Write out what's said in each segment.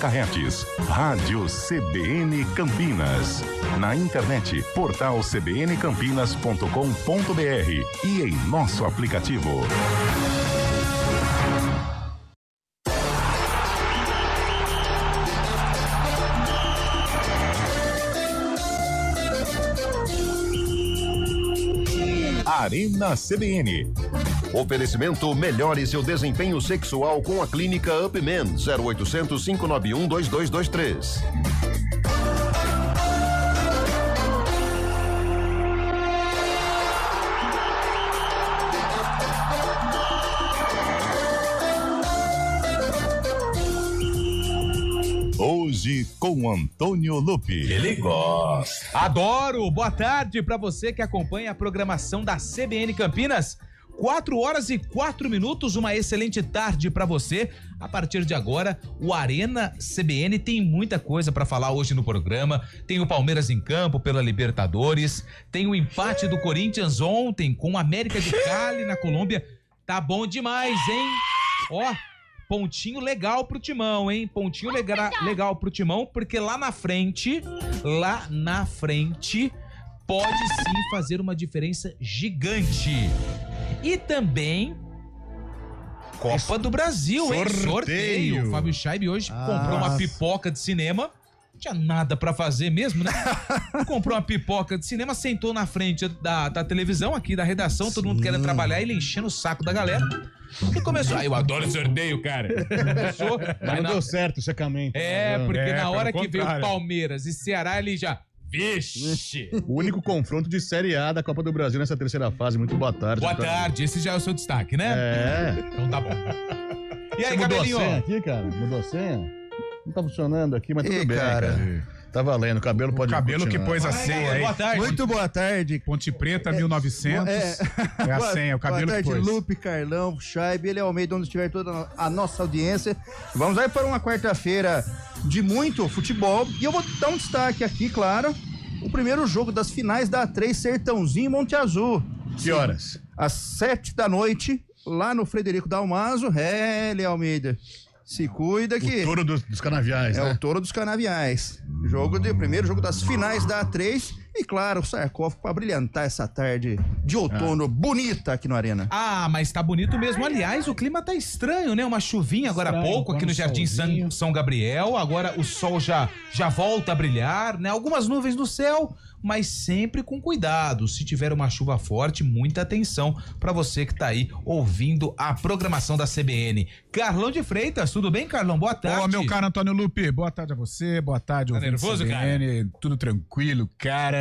Carretes, Rádio CBN Campinas. Na internet, portal cbncampinas.com.br e em nosso aplicativo. Arena CBN. Oferecimento: melhore seu desempenho sexual com a clínica Upman. 0800 591 2223. Hoje com Antônio Lupi. Ele gosta. Adoro! Boa tarde para você que acompanha a programação da CBN Campinas. 4h04, uma excelente tarde para você. A partir de agora, o Arena CBN tem muita coisa para falar hoje no programa. Tem o Palmeiras em campo pela Libertadores, tem o empate do Corinthians ontem com o América de Cali na Colômbia. Tá bom demais, hein? Ó, pontinho legal pro Timão, hein? Pontinho legal pro Timão, porque lá na frente, pode sim fazer uma diferença gigante. E também Copa do Brasil, hein? Sorteio. O Fábio Scheibe hoje comprou uma pipoca de cinema. Não tinha nada pra fazer mesmo, né? Comprou uma pipoca de cinema, sentou na frente da televisão aqui, da redação, todo mundo querendo trabalhar, ele enchendo o saco da galera. E começou. Eu adoro sorteio, cara. Começou. Mas não deu certo o secamento. Porque na hora que veio Palmeiras e Ceará, ele já... Vixe! O único confronto de Série A da Copa do Brasil nessa terceira fase. Muito boa tarde. Boa tarde. Esse já é o seu destaque, né? Então tá bom. E aí, Você cabelinho? mudou a senha aqui, cara? Mudou a senha? Não tá funcionando aqui, mas tudo bem, cara. Tá valendo, o cabelo pode Cabelo continuar. que pôs a senha aí. Boa tarde. Muito boa tarde. Ponte Preta, 1900. É a senha, o cabelo boa tarde, que pôs. Lupe, Carlão, Scheibe, ele é Almeida, onde estiver toda a nossa audiência. Vamos aí para uma quarta-feira de muito futebol. E eu vou dar um destaque aqui, claro. O primeiro jogo das finais da A3, Sertãozinho e Monte Azul. Que horas? Às 7 da noite, lá no Frederico Dalmaso. Ele, Almeida, se cuida que... O touro dos canaviais, né? É o touro dos canaviais. Primeiro jogo das finais da A3. E claro, o sarcófago para brilhantar essa tarde de outono bonita aqui no Arena. Mas tá bonito mesmo. Aliás, o clima tá estranho, né? Uma chuvinha agora há pouco aqui no Jardim São Gabriel. Agora o sol já volta a brilhar, né? Algumas nuvens no céu, mas sempre com cuidado. Se tiver uma chuva forte, muita atenção para você que tá aí ouvindo a programação da CBN. Carlão de Freitas, tudo bem, Carlão? Boa tarde. Ô, meu caro Antônio Lupe, boa tarde a você, boa tarde, Tá nervoso, CBN, cara? Tudo tranquilo, cara.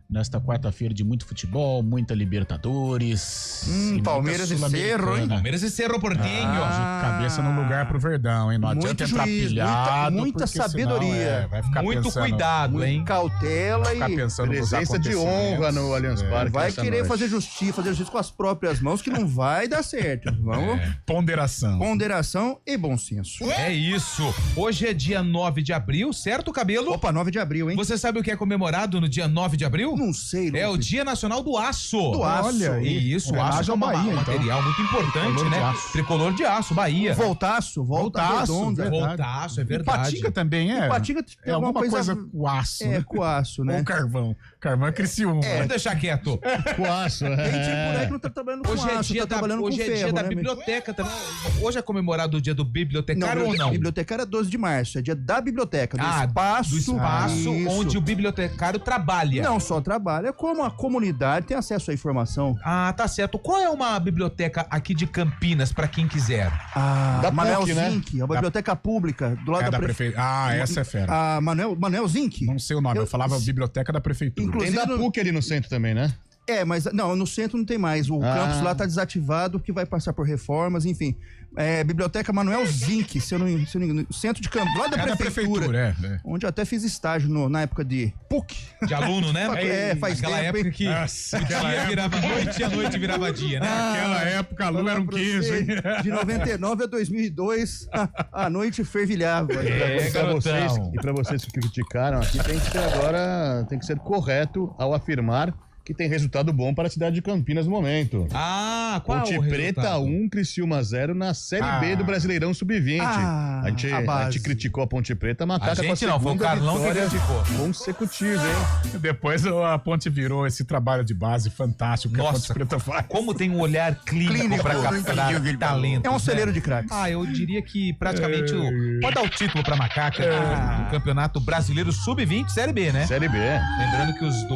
Nesta quarta-feira de muito futebol, muita Libertadores. Palmeiras e Cerro, hein? Palmeiras e Cerro Porteño. Cabeça no lugar pro Verdão, hein? Não adianta entrar pilhado. Muita sabedoria. Vai ficar muito pensando, cuidado, hein? Cautela ficar e pensando nos Presença de honra no Allianz Parque. vai querer fazer justiça com as próprias mãos, que não vai dar certo. Vamos. Ponderação e bom senso. É isso. Hoje é dia 9 de abril, certo, Cabelo? Opa, 9 de abril, hein? Você sabe o que é comemorado no dia 9 de abril? Não sei, Lupe. É o Dia Nacional do Aço. Olha aí. Isso, o aço é um material muito importante, Tricolor né? de aço. Tricolor de aço, Bahia. Voltaço, redonda. Voltaço, é verdade. Patinga também é? Patinga tem alguma coisa com aço. É, com aço, né? Ou carvão. Carvão é Criciúma. Vamos deixar quieto. Com aço, Tem tipo, né, que não tá trabalhando com Hoje é aço, dia tá trabalhando hoje com é ferro, dia da né, biblioteca também. Hoje é comemorado o dia do bibliotecário ou não? Bibliotecário é 12 de março, é dia da biblioteca, do Do espaço Isso. onde o bibliotecário trabalha. Não só trabalha, como a comunidade tem acesso à informação. Tá certo. Qual é uma biblioteca aqui de Campinas pra quem quiser? Da Manuel PUC, né? Zinck, a biblioteca pública, do lado É da da prefeitura. Essa é fera. A Manuel Zinck. Não sei o nome, eu falava biblioteca da prefeitura. Tem da PUC ali no centro também, né? Mas não, no centro não tem mais. O campus lá tá desativado, que vai passar por reformas, enfim. Biblioteca Manuel Zinck, se eu não engano, centro de Campos, lá da prefeitura. Onde eu até fiz estágio na época de PUC. De aluno, né? Faz aquela tempo, época que dia virava noite e a noite virava dia, né? Naquela época, aluno era um 15, hein? De 99 a 2002, a noite fervilhava. E pra vocês que criticaram aqui, tem que ser correto ao afirmar que tem resultado bom para a cidade de Campinas no momento. Ah, qual Ponte é o Preta resultado? 1, Criciúma 0 na Série B do Brasileirão Sub-20. A gente criticou a Ponte Preta, mas A gente não, foi o Carlão que criticou. Consecutiva, hein? Depois a Ponte virou esse trabalho de base fantástico que a Ponte Nossa, Preta faz. como tem um olhar clínico pra capturar talento. É um celeiro de craques. Eu diria que praticamente pode dar o título pra Macaca do Campeonato Brasileiro Sub-20, Série B, né? Série B. Lembrando que os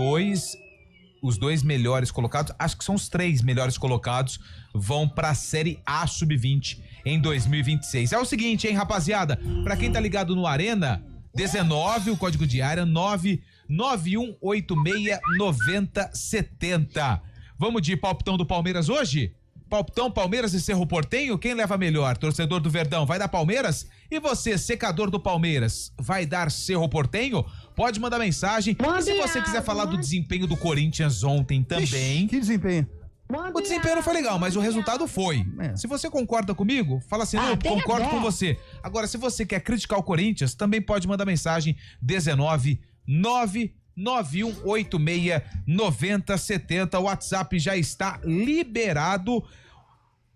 dois melhores colocados, acho que são os 3 melhores colocados, vão pra Série A Sub-20 em 2026. É o seguinte, hein, rapaziada? Pra quem tá ligado no Arena, 19, o código de área 991869070. Vamos de palpitão do Palmeiras hoje? Palpitão, Palmeiras e Cerro Porteño, quem leva melhor? Torcedor do Verdão, vai dar Palmeiras? E você, secador do Palmeiras, vai dar Cerro Porteño? Pode mandar mensagem. E se você quiser falar do desempenho do Corinthians ontem também... Ixi, que desempenho. O desempenho não foi legal, mas o resultado foi. Se você concorda comigo, fala assim, não, concordo com você. Agora, se você quer criticar o Corinthians, também pode mandar mensagem 19991869070. O WhatsApp já está liberado.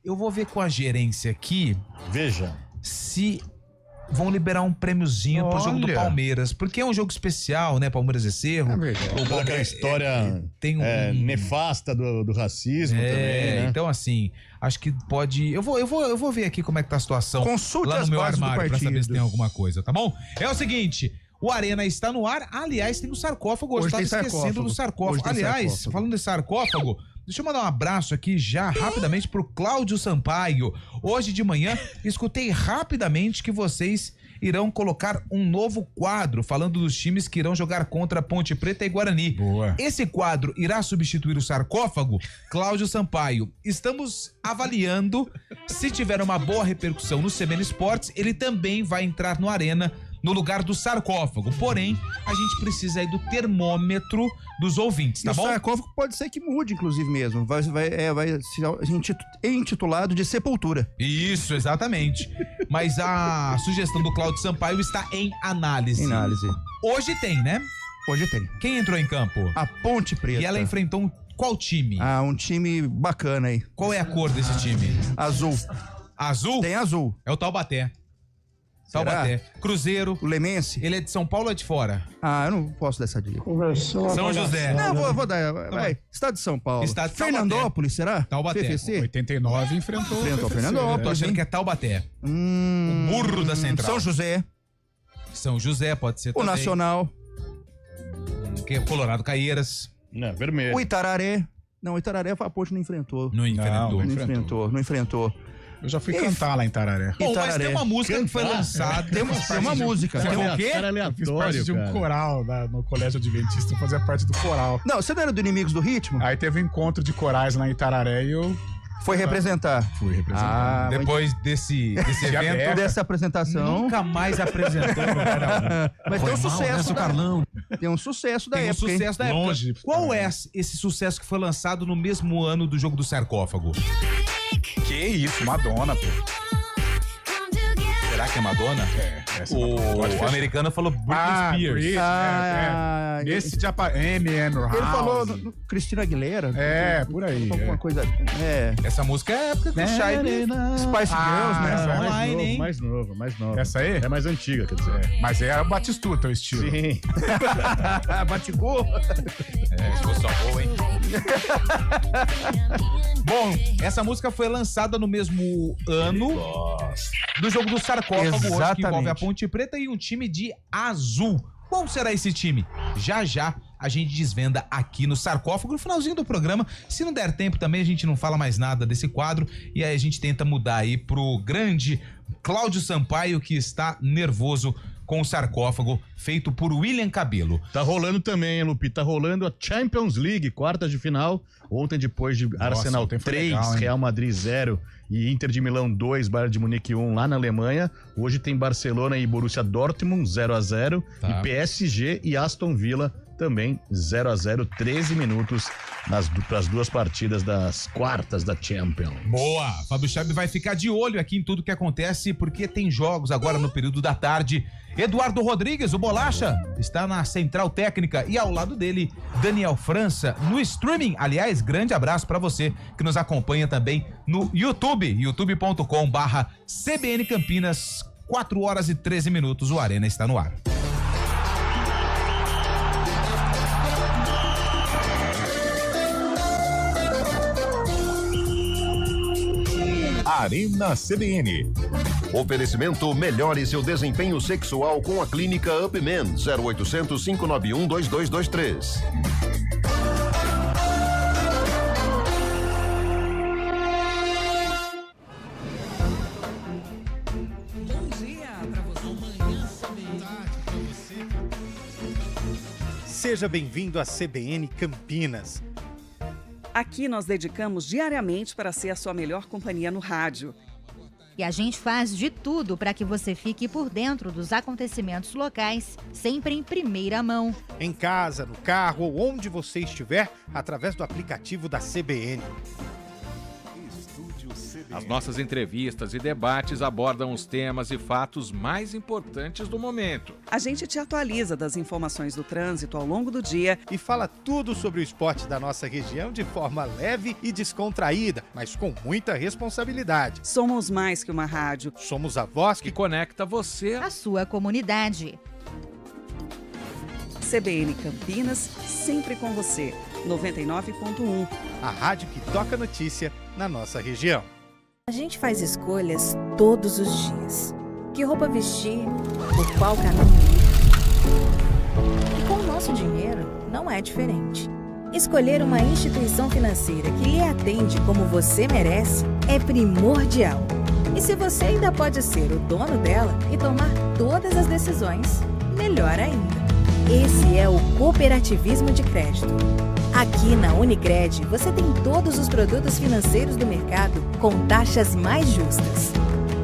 Eu vou ver com a gerência aqui. Veja. Se vão liberar um prêmiozinho pro jogo do Palmeiras. Porque é um jogo especial, né? Palmeiras e Cerro. Aquela história tem nefasta do racismo também, né? Então assim, acho que pode... Eu vou ver aqui como é que tá a situação. Consulte lá no as meu bases do armário pra partido. saber se tem alguma coisa, tá bom? É o seguinte... O Arena está no ar. Aliás, tem o sarcófago. Eu estava esquecendo do sarcófago. Aliás, falando de sarcófago, deixa eu mandar um abraço aqui já rapidamente pro Cláudio Sampaio. Hoje de manhã, escutei rapidamente que vocês irão colocar um novo quadro falando dos times que irão jogar contra Ponte Preta e Guarani. Boa. Esse quadro irá substituir o sarcófago? Cláudio Sampaio, estamos avaliando. Se tiver uma boa repercussão no CBN Esportes, ele também vai entrar no Arena no lugar do sarcófago. Porém, a gente precisa aí do termômetro dos ouvintes, tá bom? O sarcófago pode ser que mude, inclusive, mesmo. Vai ser intitulado de Sepultura. Isso, exatamente. Mas a sugestão do Cláudio Sampaio está em análise. Hoje tem, né? Hoje tem. Quem entrou em campo? A Ponte Preta. E ela enfrentou qual time? Um time bacana aí. Qual é a cor desse time? Azul. Azul? Tem azul. É o Taubaté. Taubaté. Cruzeiro. O Lemense. Ele é de São Paulo ou é de fora? Eu não posso dar essa dica. São José. Não, vou dar. Vai. Estado de São Paulo. Estado de Fernandópolis, será? Taubaté. FFC? 89 enfrentou o Fernandópolis. Tô achando que é Taubaté. O burro da Central. São José. São José pode ser também. O Nacional. Que é Colorado Caieiras. Não, vermelho. O Itararé. Não, o Itararé a Ponte não enfrentou. Não enfrentou. Não enfrentou. Eu já fui cantar lá em Tararé. Bom, mas tem uma música que foi lançada. Tem uma música. Tem o quê? Fiz parte de um coral no Colégio Adventista, eu fazia parte do coral. Não, você não era do Inimigos do Ritmo? Aí teve um encontro de corais lá em Itararé e eu... Foi representar. Fui representar. Depois desse evento... Dessa apresentação... Nunca mais apresentou no lugar algum. Mas tem um sucesso Carlão. Tem um sucesso da Tem época. Um sucesso da Longe. época. Qual é esse sucesso que foi lançado no mesmo ano do jogo do sarcófago? Que isso, Madonna, pô. Será que é Madonna? O americano falou Britney Spears. Esse de M.M. House. Ele falou Cristina Aguilera. Por aí. Alguma coisa. Essa música é época do Shine. Spice Girls, né? Online, hein? Mais novo. Essa aí? É mais antiga, quer dizer. Mas é a Batistuta o estilo. Sim. Batigou. Ficou só boa, hein? Bom, essa música foi lançada no mesmo ano do jogo do sarcófago, hoje, que envolve a Ponte Preta e um time de azul. Qual será esse time? Já a gente desvenda aqui no sarcófago, no finalzinho do programa. Se não der tempo também, a gente não fala mais nada desse quadro e aí a gente tenta mudar aí pro grande Cláudio Sampaio, que está nervoso com o sarcófago feito por William Cabelo. Tá rolando também, hein, Lupi? Tá rolando a Champions League, quartas de final. Ontem, depois de Arsenal 3, legal, Real Madrid 0 e Inter de Milão 2, Bayern de Munique 1 lá na Alemanha. Hoje tem Barcelona e Borussia Dortmund 0-0 e PSG e Aston Villa também 0-0, 13 minutos para as duas partidas das quartas da Champions. Boa! Fábio Chaib vai ficar de olho aqui em tudo que acontece, porque tem jogos agora no período da tarde. Eduardo Rodrigues, o Bolacha, está na central técnica e ao lado dele, Daniel França, no streaming. Aliás, grande abraço para você que nos acompanha também no YouTube, youtube.com/CBN Campinas, 4 horas e 13 minutos, o Arena está no ar. Arena CBN. Oferecimento: melhore seu desempenho sexual com a clínica UpMen, 0800 591 2223. Seja bem-vindo à CBN Campinas. Aqui nós dedicamos diariamente para ser a sua melhor companhia no rádio. E a gente faz de tudo para que você fique por dentro dos acontecimentos locais, sempre em primeira mão. Em casa, no carro ou onde você estiver, através do aplicativo da CBN. As nossas entrevistas e debates abordam os temas e fatos mais importantes do momento. A gente te atualiza das informações do trânsito ao longo do dia e fala tudo sobre o esporte da nossa região de forma leve e descontraída, mas com muita responsabilidade. Somos mais que uma rádio. Somos a voz que conecta você à sua comunidade. CBN Campinas, sempre com você. 99.1. A rádio que toca notícia na nossa região. A gente faz escolhas todos os dias. Que roupa vestir, por qual caminho ir. E com o nosso dinheiro não é diferente. Escolher uma instituição financeira que lhe atende como você merece é primordial. E se você ainda pode ser o dono dela e tomar todas as decisões, melhor ainda. Esse é o cooperativismo de crédito. Aqui na Unicred, você tem todos os produtos financeiros do mercado com taxas mais justas.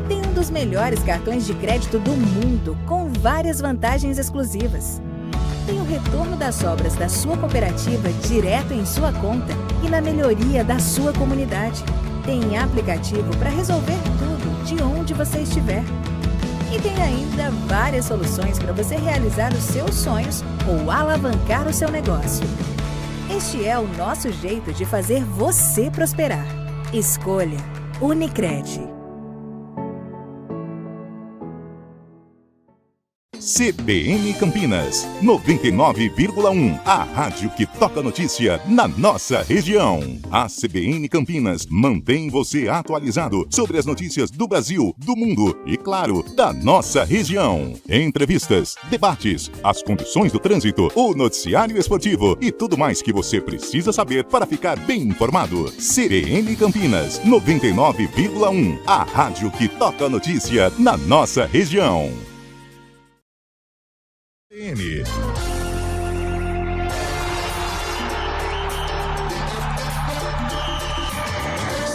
Tem um dos melhores cartões de crédito do mundo, com várias vantagens exclusivas. Tem o retorno das sobras da sua cooperativa direto em sua conta e na melhoria da sua comunidade. Tem aplicativo para resolver tudo de onde você estiver. E tem ainda várias soluções para você realizar os seus sonhos ou alavancar o seu negócio. Este é o nosso jeito de fazer você prosperar. Escolha Unicred. CBN Campinas, 99,1. A rádio que toca notícia na nossa região. A CBN Campinas mantém você atualizado sobre as notícias do Brasil, do mundo e, claro, da nossa região. Entrevistas, debates, as condições do trânsito, o noticiário esportivo e tudo mais que você precisa saber para ficar bem informado. CBN Campinas, 99,1. A rádio que toca notícia na nossa região.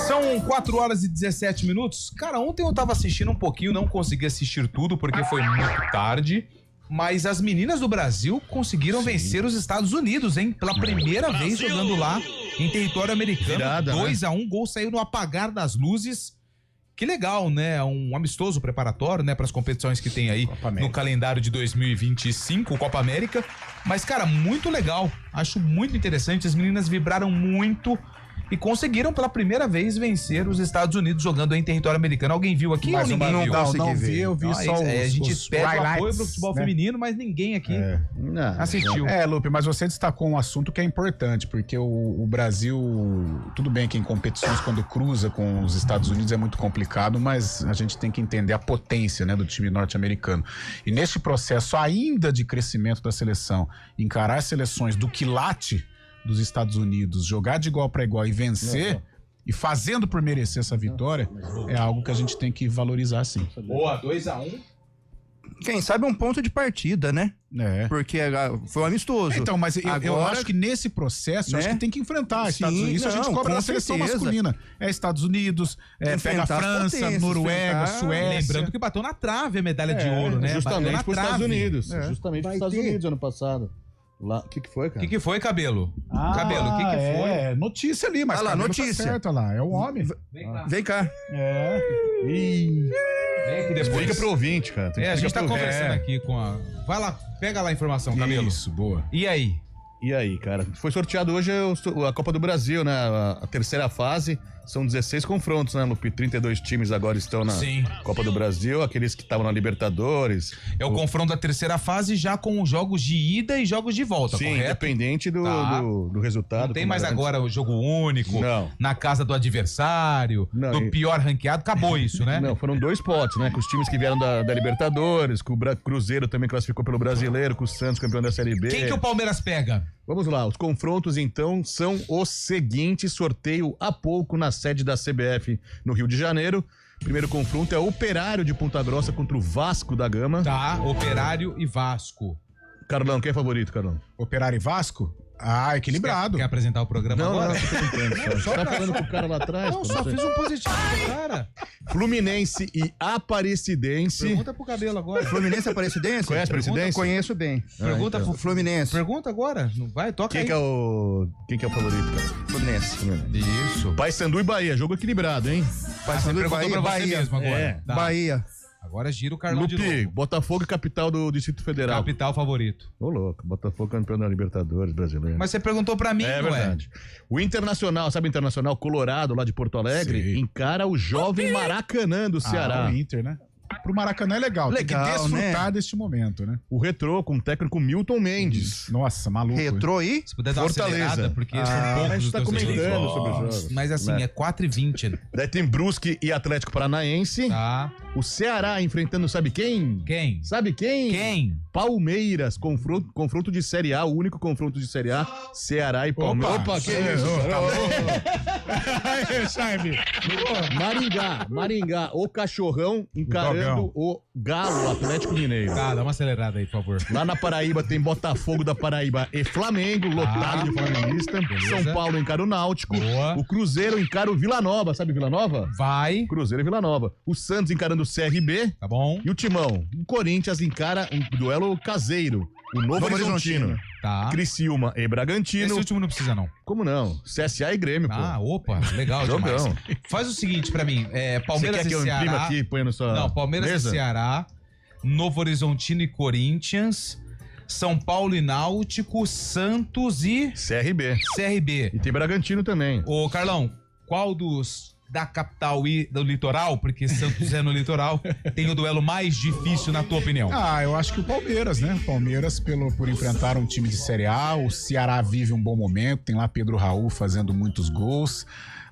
São 4 horas e 17 minutos. Cara, ontem eu tava assistindo um pouquinho, não consegui assistir tudo porque foi muito tarde. Mas as meninas do Brasil conseguiram vencer os Estados Unidos, hein? Pela primeira vez jogando lá em território americano. 2-1, gol saiu no apagar das luzes. Que legal, né? Um amistoso preparatório, né? Para as competições que tem aí no calendário de 2025, Copa América. Mas, cara, muito legal. Acho muito interessante. As meninas vibraram muito e conseguiram pela primeira vez vencer os Estados Unidos jogando em território americano. Alguém viu aqui ou ninguém viu? Não vi, eu vi só a gente pede o apoio pro futebol feminino, mas ninguém aqui assistiu. Lupe, mas você destacou um assunto que é importante, porque o Brasil, tudo bem que em competições quando cruza com os Estados Unidos é muito complicado, mas a gente tem que entender a potência, né, do time norte-americano. E neste processo ainda de crescimento da seleção, encarar seleções do quilate dos Estados Unidos, jogar de igual para igual e vencer, e fazendo por merecer essa vitória, é algo que a gente tem que valorizar, sim. Boa, 2-1. Quem sabe é um ponto de partida, né? Porque foi um amistoso. Então, mas eu acho que nesse processo, acho que tem que enfrentar Estados Unidos. Isso a gente cobra na seleção masculina. É Estados Unidos, pega a França, Noruega, Suécia. Lembrando que bateu na trave a medalha de ouro, né? Justamente para os Estados Unidos. Justamente para os Estados Unidos ano passado. O que foi, cara? O que foi, Cabelo? Cabelo, o que foi? É, notícia ali, mas olha lá, notícia. Tá certo, olha lá, é o homem. Vem cá. É. Vem aqui depois. Explica pro ouvinte, cara. A gente tá conversando aqui com a... Vai lá, pega lá a informação, Cabelo. Isso, boa. E aí? E aí, cara? Foi sorteado hoje a Copa do Brasil, né? A terceira fase. São 16 confrontos, né, Lupi? 32 times agora estão na Copa do Brasil. Aqueles que estavam na Libertadores. É o confronto da terceira fase já com jogos de ida e jogos de volta, sim, correto? Independente do resultado. Não tem mais agora o jogo único, na casa do adversário, do pior ranqueado. Acabou isso, né? Não, foram 2 potes, né? Com os times que vieram da Libertadores, com o Cruzeiro também classificou pelo Brasileiro, com o Santos campeão da Série B. Quem que o Palmeiras pega? Vamos lá, os confrontos então são os seguintes, sorteio há pouco na sede da CBF no Rio de Janeiro. Primeiro confronto é Operário de Ponta Grossa contra o Vasco da Gama. Tá, Operário e Vasco. Carlão, quem é favorito, Carlão? Operário e Vasco? Ah, equilibrado. Quer apresentar o programa agora? Não, tô tentando. Você tá falando com o cara lá atrás? Não, só fiz um positivo pro cara. Fluminense e Aparecidense. Pergunta pro Cabelo agora. Fluminense e Aparecidense? Conhece Aparecidense? Conheço bem. Pergunta pro Fluminense. Pergunta agora. Não vai, toca aí. Quem que é o favorito, cara? Fluminense. Isso. Paysandu e Bahia, jogo equilibrado, hein? Paysandu e Bahia. Bahia mesmo agora. Tá. Bahia. Agora gira o Carlão de Lupi, novo. Botafogo e capital do Distrito Federal. Capital favorito. Ô, louco, Botafogo campeão da Libertadores brasileiro. Mas você perguntou pra mim, é não verdade. O Internacional, sabe o Internacional Colorado lá de Porto Alegre? Encara o jovem Maracanã do Ceará. O Inter, né? Pro Maracanã é legal. Tem que desfrutar deste momento, né? O Retrô com o técnico Milton Mendes. Nossa, maluco. Retrô aí? Se puder dar uma acelerada, porque são poucos. A gente tá comentando sobre os jogos. Mas assim, é 4h20. Daí tem Brusque e Atlético Paranaense. Tá. O Ceará enfrentando, sabe quem? Quem? Sabe quem? Quem? Palmeiras, confronto de Série A, o único confronto de Série A, Ceará e Palmeiras. Opa, que isso? Aí, Chaime. Maringá, o Cachorrão encarando o Galo, Atlético Mineiro. Tá, dá uma acelerada aí, por favor. Lá na Paraíba tem Botafogo da Paraíba e Flamengo, lotado de flamenguista. Beleza. São Paulo encara o Náutico. Boa. O Cruzeiro encara o Vila Nova, sabe Vila Nova? Vai. Cruzeiro e Vila Nova. O Santos encarando o CRB. Tá bom. E o Timão. O Corinthians encara um duelo caseiro. O Novo Horizontino. Tá. Criciúma e Bragantino. Esse último não precisa, não. Como não? CSA e Grêmio, pô. Ah, opa, legal demais. Faz o seguinte pra mim, Palmeiras e Ceará. Imprima aqui, põe no sua Palmeiras mesa? e Ceará, Novo Horizontino e Corinthians, São Paulo e Náutico, Santos e... CRB. E tem Bragantino também. Ô, Carlão, qual dos da capital e do litoral, porque Santos é no litoral, tem o duelo mais difícil, na tua opinião? Ah, eu acho que o Palmeiras, né? O Palmeiras, por enfrentar um time de Série A, o Ceará vive um bom momento, tem lá Pedro Raul fazendo muitos gols,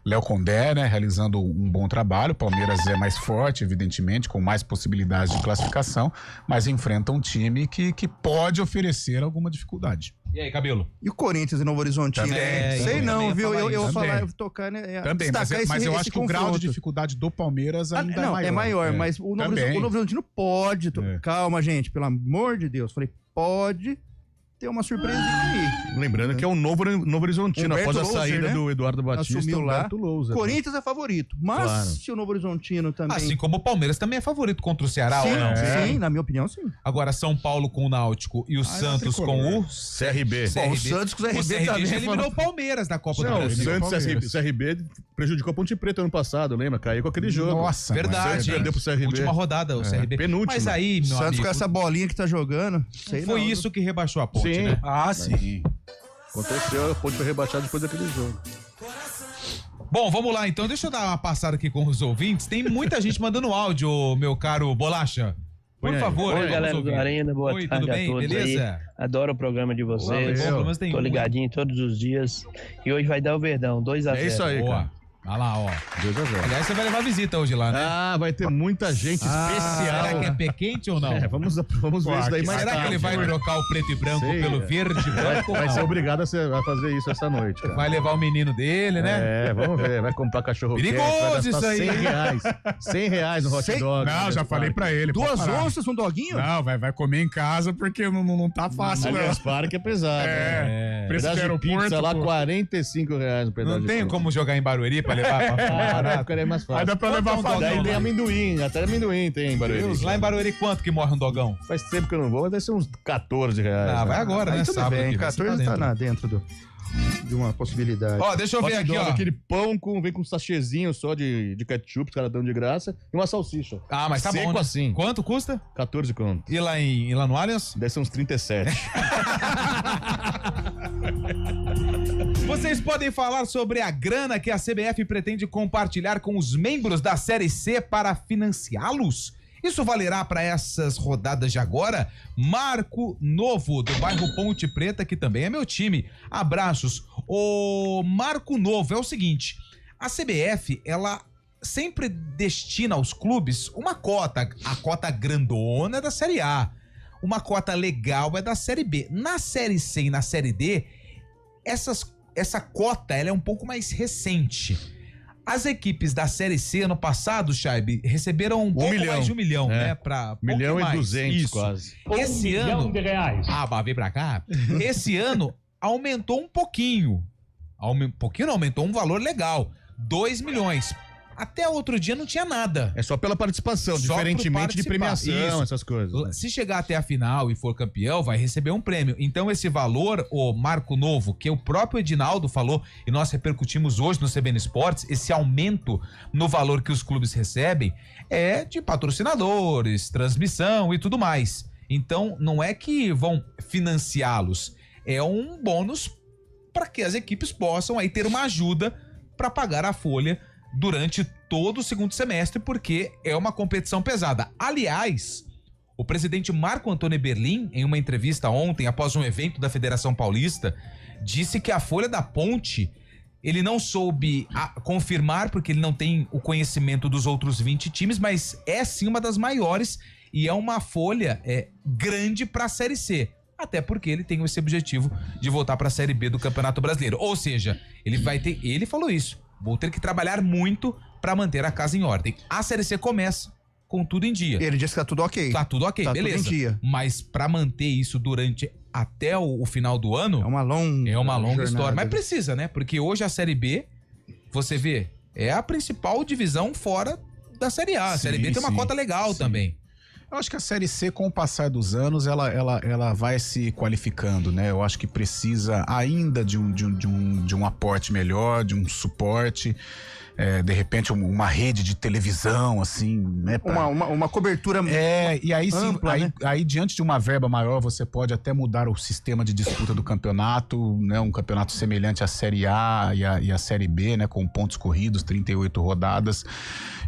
Léo Condé, né, realizando um bom trabalho. O Palmeiras é mais forte, evidentemente, com mais possibilidades de classificação, mas enfrenta um time que pode oferecer alguma dificuldade. E aí, Cabelo? E o Corinthians e Novo Horizontino? Sei não, viu? Eu vou falar, tocar, né? Também, mas eu acho que o grau de dificuldade do Palmeiras ainda é maior. É maior, mas o Novo Horizontino pode. Calma, gente, pelo amor de Deus. Falei, pode ter uma surpresinha aí. Lembrando que é o Novo Horizontino, após a saída, né, do Eduardo Batista. Assumiu lá. Corinthians é favorito, mas se o Novo Horizontino também... Assim como o Palmeiras também é favorito contra o Ceará, sim, ou não? Sim, na minha opinião, sim. Agora, São Paulo com o Náutico e o Santos com o CRB. Bom, o Santos com o CRB também já eliminou o Palmeiras da Copa do Brasil. O Santos CRB prejudicou a Ponte Preta ano passado, lembra? Caiu com aquele jogo. Nossa, verdade. Perdeu pro CRB. Última rodada, o CRB. Penúltima. Mas aí, meu Santos amigo, com essa bolinha que tá jogando, foi isso que rebaixou a Ponte, sim, né? Ah, sim. Aconteceu, a Ponte foi rebaixada depois daquele jogo. Bom, vamos lá então. Deixa eu dar uma passada aqui com os ouvintes. Tem muita gente mandando áudio, meu caro Bolacha. Por favor. Oi, galera do Arena, boa tarde tudo bem? a todos. Beleza? Aí. Adoro o programa de vocês. Tô ligadinho todos os dias. E hoje vai dar o Verdão, 2-0. É isso aí, cara. Olha lá, ó. 2-0. Aliás, você vai levar visita hoje lá, né? Ah, vai ter muita gente especial. Será que é pé quente ou não? Vamos ver isso daí mais tarde. Será que ele vai trocar o preto e branco pelo verde e branco? Vai ser obrigado a fazer isso essa noite, cara. Vai levar o menino dele, né? É, vamos ver. Vai comprar cachorro quente. Perigoso isso aí. R$100 no hot dog. Não, já falei pra ele. 2 onças, um doguinho? Não, vai comer em casa porque não tá fácil, né? Parque é pesado. Preço de aeroporto. Pizza lá, R$45 no pedaço. Não tem como jogar em Barueri pra levar barato. É mais fácil. Aí dá pra levar Quanto é um família. Daí tem amendoim, até amendoim tem em Barueri. Deus, lá em Barueri, quanto que morre um dogão? Faz tempo que eu não vou, mas deve ser uns R$14. Ah, vai agora, né? Tudo Sábado bem, aqui, vai ser 14 lá tá dentro de uma possibilidade. Ó, deixa eu ver aqui, ó. Aquele pão vem com um sachêzinho só de ketchup, os caras dão de graça, e uma salsicha. Ah, mas tá seco bom, né? assim. Quanto custa? 14 conto. E lá no Allianz? Deve ser uns 37. Vocês podem falar sobre a grana que a CBF pretende compartilhar com os membros da Série C para financiá-los? Isso valerá para essas rodadas de agora? Marco Novo, do bairro Ponte Preta, que também é meu time. Abraços. O Marco Novo, é o seguinte, a CBF, ela sempre destina aos clubes uma cota. A cota grandona é da Série A. Uma cota legal é da Série B. Na Série C e na Série D, essa cota ela é um pouco mais recente. As equipes da Série C ano passado, Chaib, receberam um pouco mais de 1 milhão, né? Pra 1 milhão e 200 quase. Esse ano... $1 milhão. Ah, vem pra cá. Esse ano aumentou um pouquinho. Aumentou um valor legal. 2 milhões. Até outro dia não tinha nada. É só pela participação, só diferentemente de premiação, essas coisas. Se chegar até a final e for campeão, vai receber um prêmio. Então esse valor, o Marco Novo, que o próprio Edinaldo falou e nós repercutimos hoje no CBN Esportes, esse aumento no valor que os clubes recebem é de patrocinadores, transmissão e tudo mais. Então não é que vão financiá-los, é um bônus para que as equipes possam aí ter uma ajuda para pagar a folha durante todo o segundo semestre, porque é uma competição pesada. Aliás, o presidente Marco Antônio Eberlin, em uma entrevista ontem, após um evento da Federação Paulista, disse que a folha da Ponte, ele não soube confirmar, porque ele não tem o conhecimento dos outros 20 times, mas é sim uma das maiores e é uma folha grande para a Série C. Até porque ele tem esse objetivo de voltar para a Série B do Campeonato Brasileiro. Ou seja, ele falou isso. Vou ter que trabalhar muito para manter a casa em ordem. A Série C começa com tudo em dia. Ele disse que tá tudo ok. Tá tudo ok, beleza. Tudo em dia. Mas para manter isso durante até o final do ano... É uma longa história. Mas precisa, né? Porque hoje a Série B, você vê, é a principal divisão fora da Série A. A Série B tem uma cota legal também. Eu acho que a Série C, com o passar dos anos, ela vai se qualificando, né? Eu acho que precisa ainda de um aporte melhor, de um suporte, de repente uma rede de televisão, assim, né? Uma cobertura e aí sim, ampla, né? aí diante de uma verba maior, você pode até mudar o sistema de disputa do campeonato, né? Um campeonato semelhante à Série A e à Série B, né? Com pontos corridos, 38 rodadas.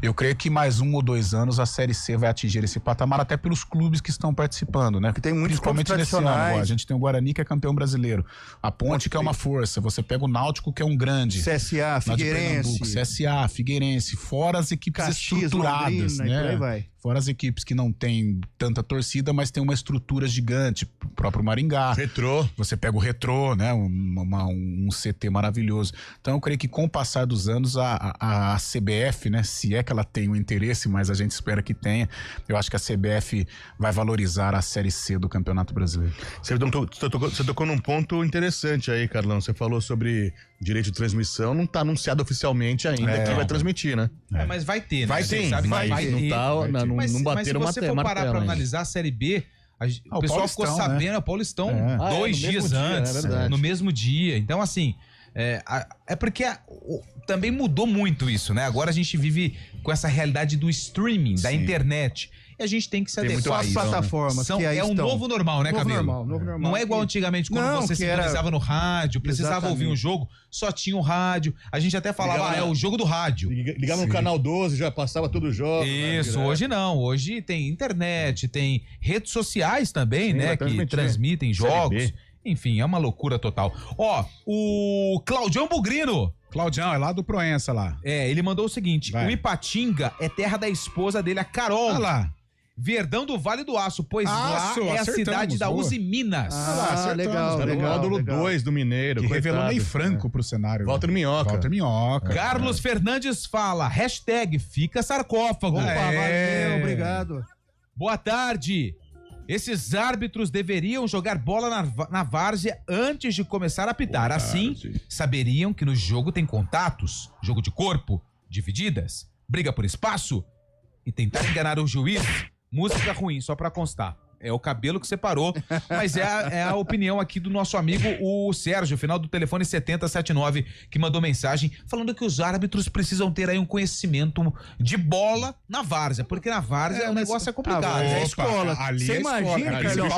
Eu creio que mais 1 ou 2 anos a Série C vai atingir esse patamar, até pelos clubes que estão participando, né? Que tem muitos clubes tradicionais. A gente tem o Guarani, que é campeão brasileiro. A Ponte, que é uma força. Você pega o Náutico, que é um grande. CSA, Figueirense. CSA, Figueirense. Fora as equipes estruturadas, Londrina, né? Por aí vai. Fora as equipes que não têm tanta torcida, mas tem uma estrutura gigante. O próprio Maringá. Retrô. Você pega o Retrô, né? Um CT maravilhoso. Então eu creio que com o passar dos anos a CBF, né? Se é que ela tem o interesse, mas a gente espera que tenha, eu acho que a CBF vai valorizar a Série C do Campeonato Brasileiro. Você tocou num ponto interessante aí, Carlão. Você falou sobre direito de transmissão, não tá anunciado oficialmente ainda que vai transmitir, né? Mas vai ter, né? Vai ter, não bateram mas se você for parar pra analisar a Série B, o pessoal ficou sabendo, o Paulistão, 2 dias antes, no mesmo dia. Então, assim, é porque também mudou muito isso, né? Agora a gente vive com essa realidade do streaming, da internet. E a gente tem que se adequar a isso. Plataformas que aí um novo normal, né, Cabelo? Novo normal. Não é igual antigamente, quando você sintonizava no rádio, precisava ouvir um jogo, só tinha o rádio. A gente até falava, é o jogo do rádio. Ligava no canal 12, já passava todo o jogo. Isso, hoje não. Hoje tem internet, tem redes sociais também, né, que transmitem jogos. Enfim, é uma loucura total. Ó, o Claudião Bugrino. Claudião, é lá do Proença lá. Ele mandou o seguinte, o Ipatinga é terra da esposa dele, a Carol. Olha lá. Verdão do Vale do Aço, pois lá é a cidade da Uzi Minas. Legal. Módulo 2 do Mineiro. Que revelou Ney Franco pro cenário. Walter Minhoca. Carlos Fernandes fala, #fica sarcófago. Opa, valeu, obrigado. Boa tarde. Esses árbitros deveriam jogar bola na várzea antes de começar a apitar. Assim, saberiam que no jogo tem contatos, jogo de corpo, divididas, briga por espaço e tentar enganar o juiz. Música ruim, só pra constar. É o cabelo que separou, mas é a opinião aqui do nosso amigo, o Sérgio, final do telefone 7079, que mandou mensagem falando que os árbitros precisam ter aí um conhecimento de bola na várzea, porque na várzea o negócio é complicado. É escola. Você imagina, Carlão,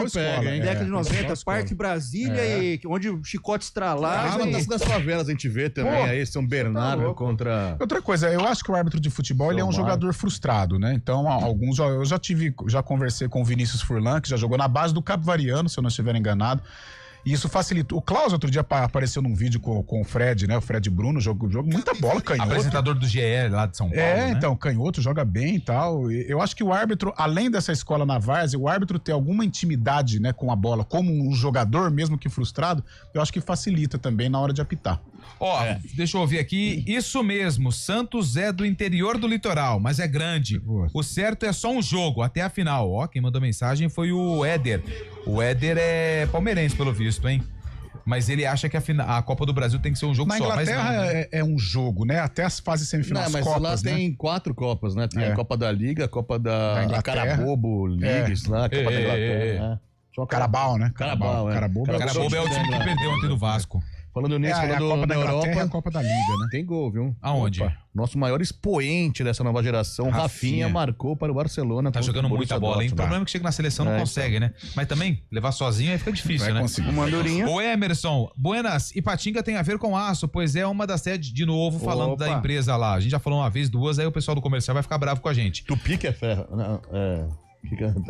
década de 90, Parque Brasília, onde o chicote estralava. Das favelas a gente vê também, aí São Bernardo contra... Outra coisa, eu acho que o árbitro de futebol ele é um jogador frustrado, né? Então, alguns, eu já conversei com o Vinícius Furlan, que já jogou na base do Capivariano, se eu não estiver enganado. E isso facilitou. O Klaus outro dia apareceu num vídeo com o Fred, né? O Fred Bruno, jogo muita bola, canhoto. Apresentador do GE lá de São Paulo, né? Então, canhoto, joga bem e tal. Eu acho que o árbitro, além dessa escola na várzea, o árbitro ter alguma intimidade, né, com a bola, como um jogador, mesmo que frustrado, eu acho que facilita também na hora de apitar. Deixa eu ouvir aqui. Isso mesmo, Santos é do interior do litoral, mas é grande. O certo é só um jogo, até a final. Quem mandou mensagem foi o Éder. O Éder é palmeirense, pelo visto, hein? Mas ele acha que a Copa do Brasil tem que ser um jogo só. Na Inglaterra é um jogo, né? Até as fases semifinais. Mas Copas, lá tem 4 Copas, né? Tem a Copa da Liga, a Copa da Carabobo Leagues, lá, a Copa da Inglaterra. Carabao, né? Carabao é o time que perdeu ontem do Vasco. Falando nisso, a Copa da Europa é a Copa da Liga, né? Tem gol, viu? Aonde? Nosso maior expoente dessa nova geração, Rafinha, marcou para o Barcelona. Tá jogando muita bola, hein? O problema é que chega na seleção não consegue, né? Mas também, levar sozinho aí fica difícil, né? Uma andorinha. Ô Emerson, Buenas, Ipatinga tem a ver com aço, pois é uma das sedes, de novo, falando da empresa lá. A gente já falou uma vez, 2, aí o pessoal do comercial vai ficar bravo com a gente. Tupi que é ferro. Não,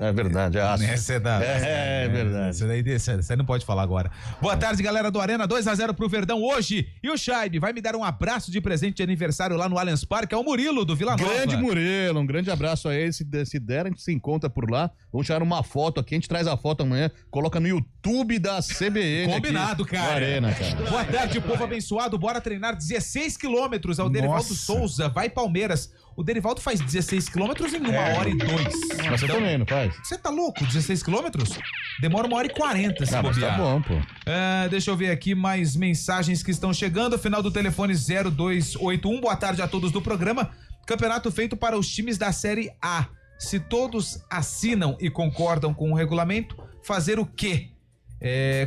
é verdade, é aço. É verdade. Você não pode falar agora. Boa tarde, galera do Arena, 2-0 pro Verdão hoje. E o Chaib vai me dar um abraço de presente de aniversário lá no Allianz Parque, é o Murilo, do Vila Nova. Grande Murilo, um grande abraço a ele. Se der, a gente se encontra por lá. Vamos tirar uma foto aqui, a gente traz a foto amanhã, coloca no YouTube da CBN. Combinado, cara. Arena, cara. Boa tarde, povo abençoado. Bora treinar 16 quilômetros. É o Derivaldo Souza, vai Palmeiras. O Derivaldo faz 16 quilômetros em 1h02. Mas você também não faz? Você tá louco? 16 quilômetros? Demora 1h40 se bobear. Tá bom, pô. Deixa eu ver aqui mais mensagens que estão chegando. Final do telefone 0281. Boa tarde a todos do programa. Campeonato feito para os times da Série A. Se todos assinam e concordam com o regulamento, fazer o quê?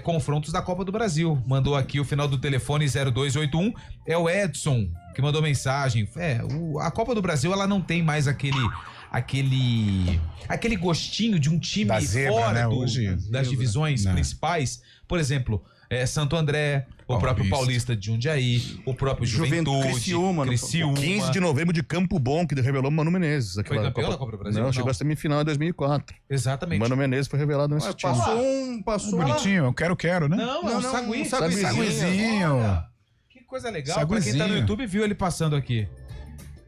Confrontos da Copa do Brasil. Mandou aqui o final do telefone 0281. É o Edson que mandou mensagem. A Copa do Brasil, ela não tem mais aquele gostinho de um time fora das divisões principais. Por exemplo, Santo André, o próprio Paulista de Jundiaí, o próprio Juventude, Criciúma. 15 de novembro de Campo Bom, que revelou Mano Menezes. Foi campeão da Copa do Brasil? Não, chegou a semifinal em 2004. Exatamente. Mano Menezes foi revelado nesse time. Passou bonitinho, eu quero, né? Não, Saguizinho. Que coisa legal, pra quem tá no YouTube viu ele passando aqui.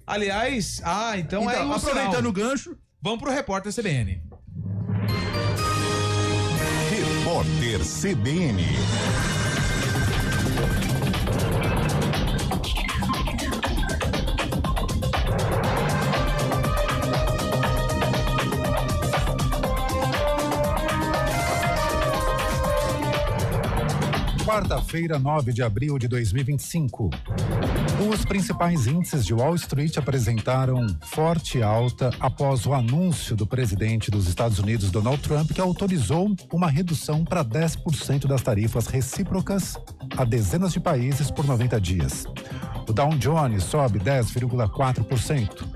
Aliás, então aproveitando o gancho, vamos pro repórter CBN. Repórter CBN. Quarta-feira, 9 de abril de 2025. Os principais índices de Wall Street apresentaram forte alta após o anúncio do presidente dos Estados Unidos, Donald Trump, que autorizou uma redução para 10% das tarifas recíprocas a dezenas de países por 90 dias. O Dow Jones sobe 10,4%.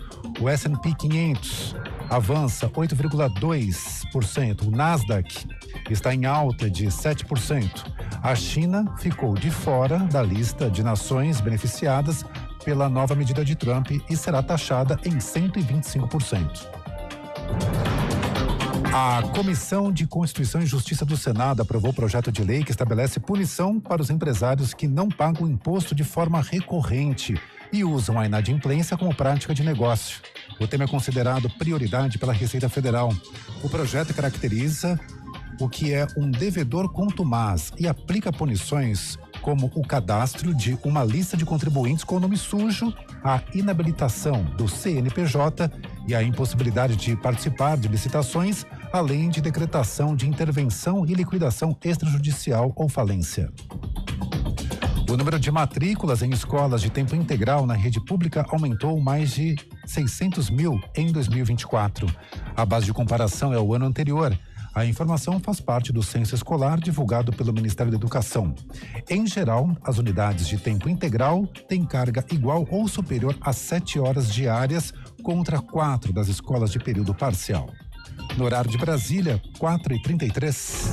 O S&P 500 avança 8,2%. O Nasdaq está em alta de 7%. A China ficou de fora da lista de nações beneficiadas pela nova medida de Trump e será taxada em 125%. A Comissão de Constituição e Justiça do Senado aprovou o projeto de lei que estabelece punição para os empresários que não pagam imposto de forma recorrente e usam a inadimplência como prática de negócio. O tema é considerado prioridade pela Receita Federal. O projeto caracteriza o que é um devedor contumaz e aplica punições como o cadastro de uma lista de contribuintes com nome sujo, a inabilitação do CNPJ e a impossibilidade de participar de licitações, além de decretação de intervenção e liquidação extrajudicial ou falência. O número de matrículas em escolas de tempo integral na rede pública aumentou mais de 600 mil em 2024. A base de comparação é o ano anterior. A informação faz parte do censo escolar divulgado pelo Ministério da Educação. Em geral, as unidades de tempo integral têm carga igual ou superior a 7 horas diárias contra 4 das escolas de período parcial. No horário de Brasília, 4h33.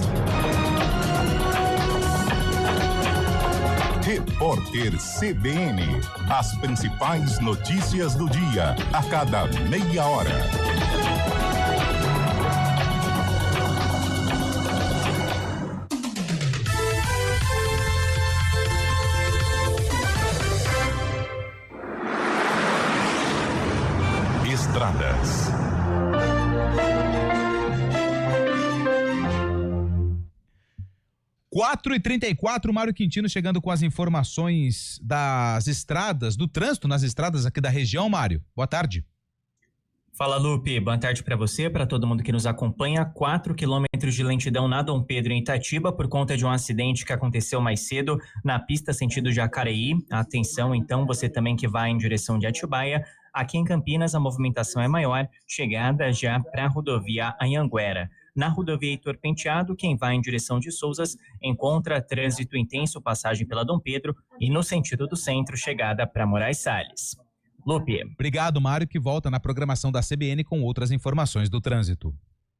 Repórter CBN. As principais notícias do dia, a cada meia hora. Estradas. Quatro e 34, Mário Quintino chegando com as informações das estradas, do trânsito nas estradas aqui da região. Mário, boa tarde. Fala, Lupe. Boa tarde para você, para todo mundo que nos acompanha. 4 quilômetros de lentidão na Dom Pedro, em Itatiba, por conta de um acidente que aconteceu mais cedo na pista sentido Jacareí. Atenção, então, você também que vai em direção de Atibaia. Aqui em Campinas, a movimentação é maior, chegada já para a rodovia Anhanguera. Na rodovia Heitor Penteado, quem vai em direção de Souzas encontra trânsito intenso, passagem pela Dom Pedro, e no sentido do centro, chegada para Moraes Salles. Lupe. Obrigado, Mário, que volta na programação da CBN com outras informações do trânsito.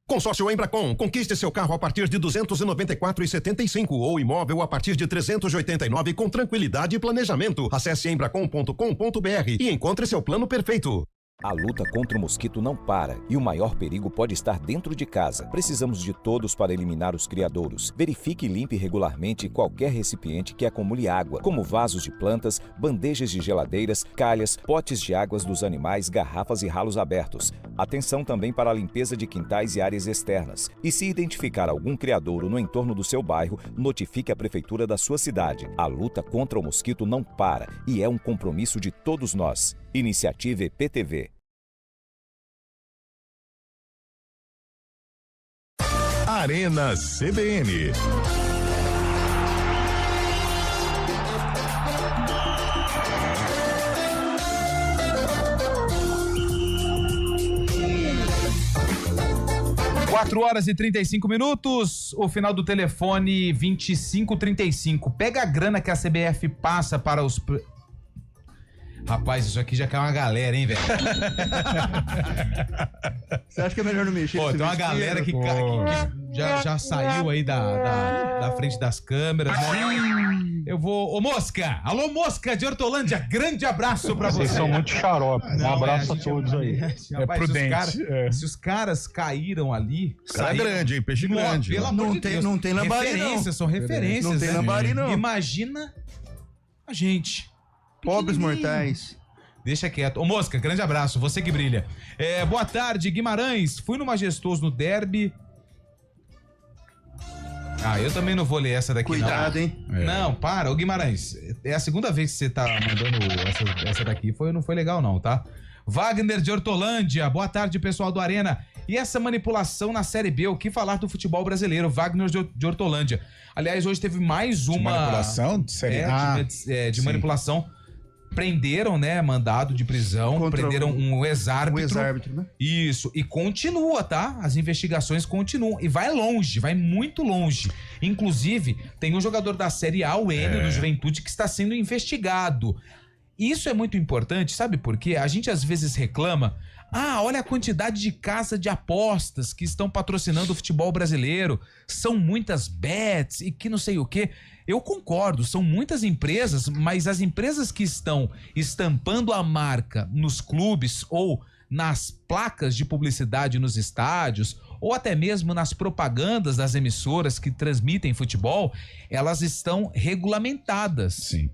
Consórcio Embracon, conquiste seu carro a partir de R$ 294,75 ou imóvel a partir de R$ 389 com tranquilidade e planejamento. Acesse embracon.com.br e encontre seu plano perfeito. A luta contra o mosquito não para e o maior perigo pode estar dentro de casa. Precisamos de todos para eliminar os criadouros. Verifique e limpe regularmente qualquer recipiente que acumule água, como vasos de plantas, bandejas de geladeiras, calhas, potes de águas dos animais, garrafas e ralos abertos. Atenção também para a limpeza de quintais e áreas externas. E se identificar algum criadouro no entorno do seu bairro, notifique a prefeitura da sua cidade. A luta contra o mosquito não para e é um compromisso de todos nós. Iniciativa EPTV. Arena CBN. Quatro horas e 35 minutos, o final do telefone 2535. Pega a grana que a CBF passa para os... Rapaz, isso aqui já cai uma galera, hein, velho? Você acha que é melhor não mexer? Pô, tem uma galera que já saiu aí da frente das câmeras, né? Eu vou... Ô, Mosca! Alô, Mosca de Hortolândia, grande abraço pra você. Vocês são muito xarope. Um abraço a todos aí. É prudente. Se os caras caíram ali... Cara grande, hein? Peixe grande. Pelo amor de Deus. Não tem lambari, não. São referências. Não tem lambari, não. Imagina a gente... Pobres mortais. Deixa quieto. Ô, Mosca, grande abraço, você que brilha. Boa tarde, Guimarães. Fui no Majestoso no derby. Eu também não vou ler essa daqui. Cuidado, não. Hein? Não, para. Ô, Guimarães, é a segunda vez que você tá mandando essa daqui. Não foi legal não, tá? Wagner de Hortolândia. Boa tarde, pessoal do Arena. E essa manipulação na Série B, o que falar do futebol brasileiro? Wagner de Hortolândia. Aliás, hoje teve mais uma... De manipulação? De Série A? De manipulação. Prenderam, né, mandado de prisão, prenderam um ex-árbitro. Um ex-árbitro, né? Isso, e continua, tá? As investigações continuam, e vai longe, vai muito longe. Inclusive, tem um jogador da Série A, o Enio, do Juventude, que está sendo investigado. Isso é muito importante, sabe por quê? A gente às vezes reclama, olha a quantidade de casa de apostas que estão patrocinando o futebol brasileiro, são muitas bets e que não sei o quê. Eu concordo, são muitas empresas, mas as empresas que estão estampando a marca nos clubes ou nas placas de publicidade nos estádios, ou até mesmo nas propagandas das emissoras que transmitem futebol, elas estão regulamentadas. Sim.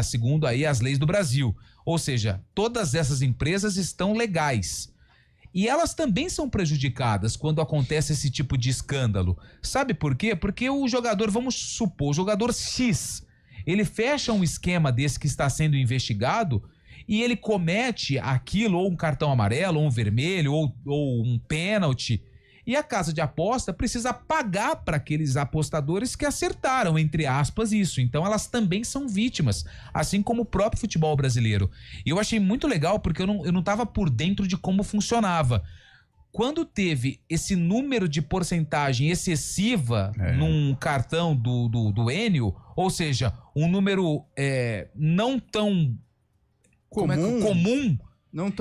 Segundo aí as leis do Brasil. Ou seja, todas essas empresas estão legais. E elas também são prejudicadas quando acontece esse tipo de escândalo. Sabe por quê? Porque o jogador, vamos supor, o jogador X, ele fecha um esquema desse que está sendo investigado e ele comete aquilo, ou um cartão amarelo, ou um vermelho, ou um pênalti. E a casa de aposta precisa pagar para aqueles apostadores que acertaram, entre aspas, isso. Então elas também são vítimas, assim como o próprio futebol brasileiro. E eu achei muito legal porque eu não tava por dentro de como funcionava. Quando teve esse número de porcentagem excessiva num cartão do Enio, ou seja, um número não tão comum,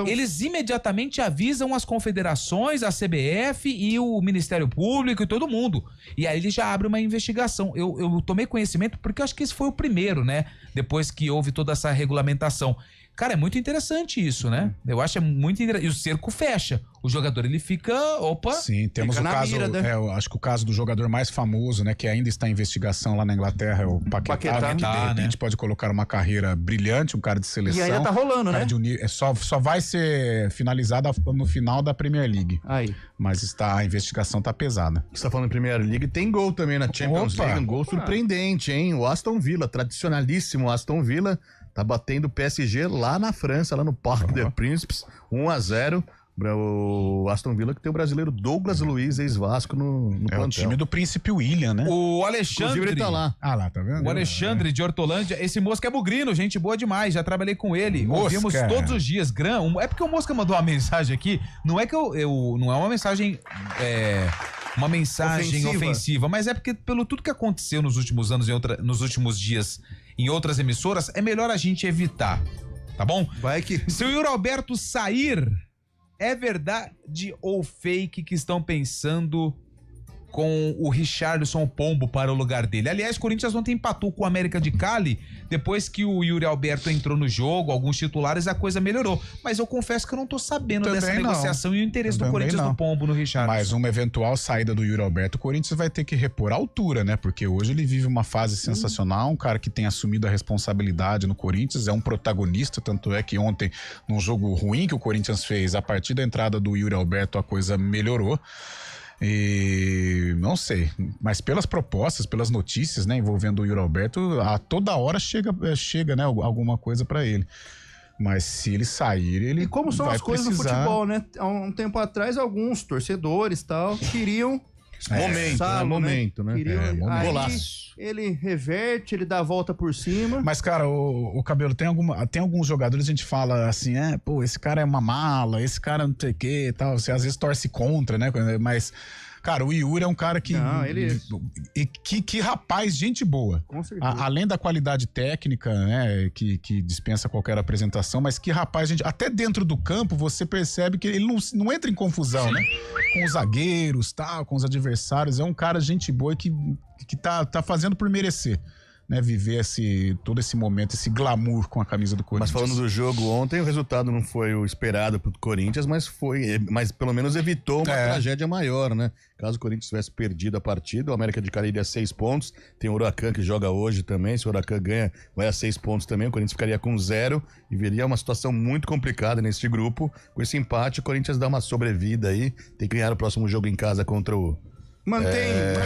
eles imediatamente avisam as confederações, a CBF e o Ministério Público e todo mundo. E aí ele já abre uma investigação. Eu tomei conhecimento porque eu acho que esse foi o primeiro, né? Depois que houve toda essa regulamentação. Cara, é muito interessante isso, né? Eu acho muito interessante. E o cerco fecha. O jogador, ele fica... Opa! Sim, temos o caso... Mira, né? Eu acho que o caso do jogador mais famoso, né? Que ainda está em investigação lá na Inglaterra, é o Paquetá, né? Que de repente pode colocar uma carreira brilhante, um cara de seleção. E ainda tá rolando, né? Só vai ser finalizada no final da Premier League. Aí. Mas a investigação tá pesada. Você tá falando em Premier League, tem gol também na Champions League. Um gol surpreendente, hein? O Aston Villa, tradicionalíssimo Aston Villa, tá batendo o PSG lá na França, lá no Parc des Príncipes, 1-0. O Aston Villa, que tem o brasileiro Douglas Luiz, ex-Vasco no plantel. O time do Príncipe William, né? O Alexandre... Inclusive ele tá lá. Lá, tá vendo? O Alexandre de Hortolândia. Esse Mosca é bugrino, gente boa demais. Já trabalhei com ele. Mosca. Ouvimos todos os dias. É porque o Mosca mandou uma mensagem aqui. Não é que não é uma mensagem... uma mensagem ofensiva, mas é porque pelo tudo que aconteceu nos últimos anos, nos últimos dias em outras emissoras, é melhor a gente evitar, tá bom? Vai que... Se o Yuri Alberto sair, é verdade ou fake que estão pensando com o Richarlison Pombo para o lugar dele? Aliás, o Corinthians ontem empatou com o América de Cali, depois que o Yuri Alberto entrou no jogo, alguns titulares, a coisa melhorou. Mas eu confesso que eu não tô sabendo dessa negociação e o interesse do Corinthians no Pombo, no Richarlison. Mas uma eventual saída do Yuri Alberto, o Corinthians vai ter que repor a altura, né? Porque hoje ele vive uma fase sensacional, um cara que tem assumido a responsabilidade no Corinthians, é um protagonista, tanto é que ontem, num jogo ruim que o Corinthians fez, a partir da entrada do Yuri Alberto, a coisa melhorou. E não sei, mas pelas propostas, pelas notícias, né, envolvendo o Yuri Alberto, a toda hora chega, né, alguma coisa pra ele. Mas se ele sair, ele E como são as coisas no futebol, né? Há um tempo atrás, alguns torcedores tal queriam momento, né? Golaço. Ele reverte, ele dá a volta por cima. Mas, cara, o Cabelo, tem alguns jogadores, a gente fala assim, esse cara é uma mala, esse cara não sei o que e tal. Você às vezes torce contra, né? Mas, cara, o Yuri é um cara que... Não, ele... Que rapaz, gente boa. Com certeza. Além da qualidade técnica, né? Que dispensa qualquer apresentação, mas que rapaz, gente... Até dentro do campo, você percebe que ele não entra em confusão, né? Com os zagueiros, tal, com os adversários. É um cara, gente boa e que tá fazendo por merecer, né, viver todo esse momento, esse glamour com a camisa do Corinthians. Mas falando do jogo ontem, o resultado não foi o esperado pro Corinthians, mas pelo menos evitou uma tragédia maior, né? Caso o Corinthians tivesse perdido a partida, o América de Cali iria a 6 pontos, tem o Huracan que joga hoje também, se o Huracan ganha, vai a 6 pontos também, o Corinthians ficaria com 0 e viria uma situação muito complicada nesse grupo. Com esse empate, o Corinthians dá uma sobrevida aí, tem que ganhar o próximo jogo em casa contra o...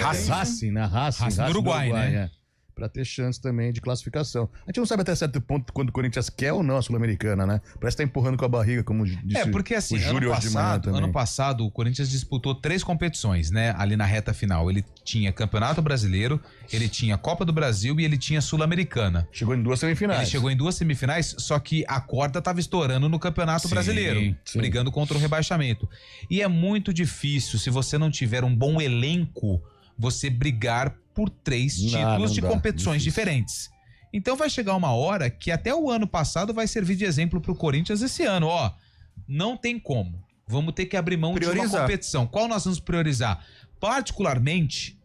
Racing do Uruguai, né? Pra ter chance também de classificação. A gente não sabe até certo ponto quando o Corinthians quer ou não a Sul-Americana, né? Parece que tá empurrando com a barriga, como disse porque assim, o Júlio hoje de manhã também. Ano passado, o Corinthians disputou 3 competições, né? Ali na reta final. Ele tinha Campeonato Brasileiro, ele tinha Copa do Brasil e ele tinha Sul-Americana. Chegou em 2 semifinais. Ele chegou em 2 semifinais, só que a corda tava estourando no Campeonato Brasileiro, brigando contra o rebaixamento. E é muito difícil, se você não tiver um bom elenco, você brigar por 3 títulos de competições diferentes. Então vai chegar uma hora que até o ano passado vai servir de exemplo pro Corinthians esse ano. Não tem como. Vamos ter que abrir mão de uma competição. Qual nós vamos priorizar? Particularmente,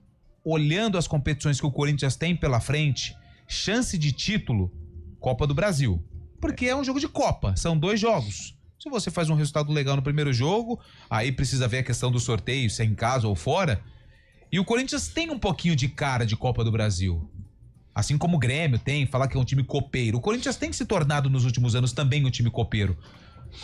olhando as competições que o Corinthians tem pela frente, chance de título, Copa do Brasil. Porque é um jogo de Copa, são 2 jogos. Se você faz um resultado legal no primeiro jogo, aí precisa ver a questão do sorteio, se é em casa ou fora. E o Corinthians tem um pouquinho de cara de Copa do Brasil. Assim como o Grêmio tem, falar que é um time copeiro. O Corinthians tem se tornado nos últimos anos também um time copeiro.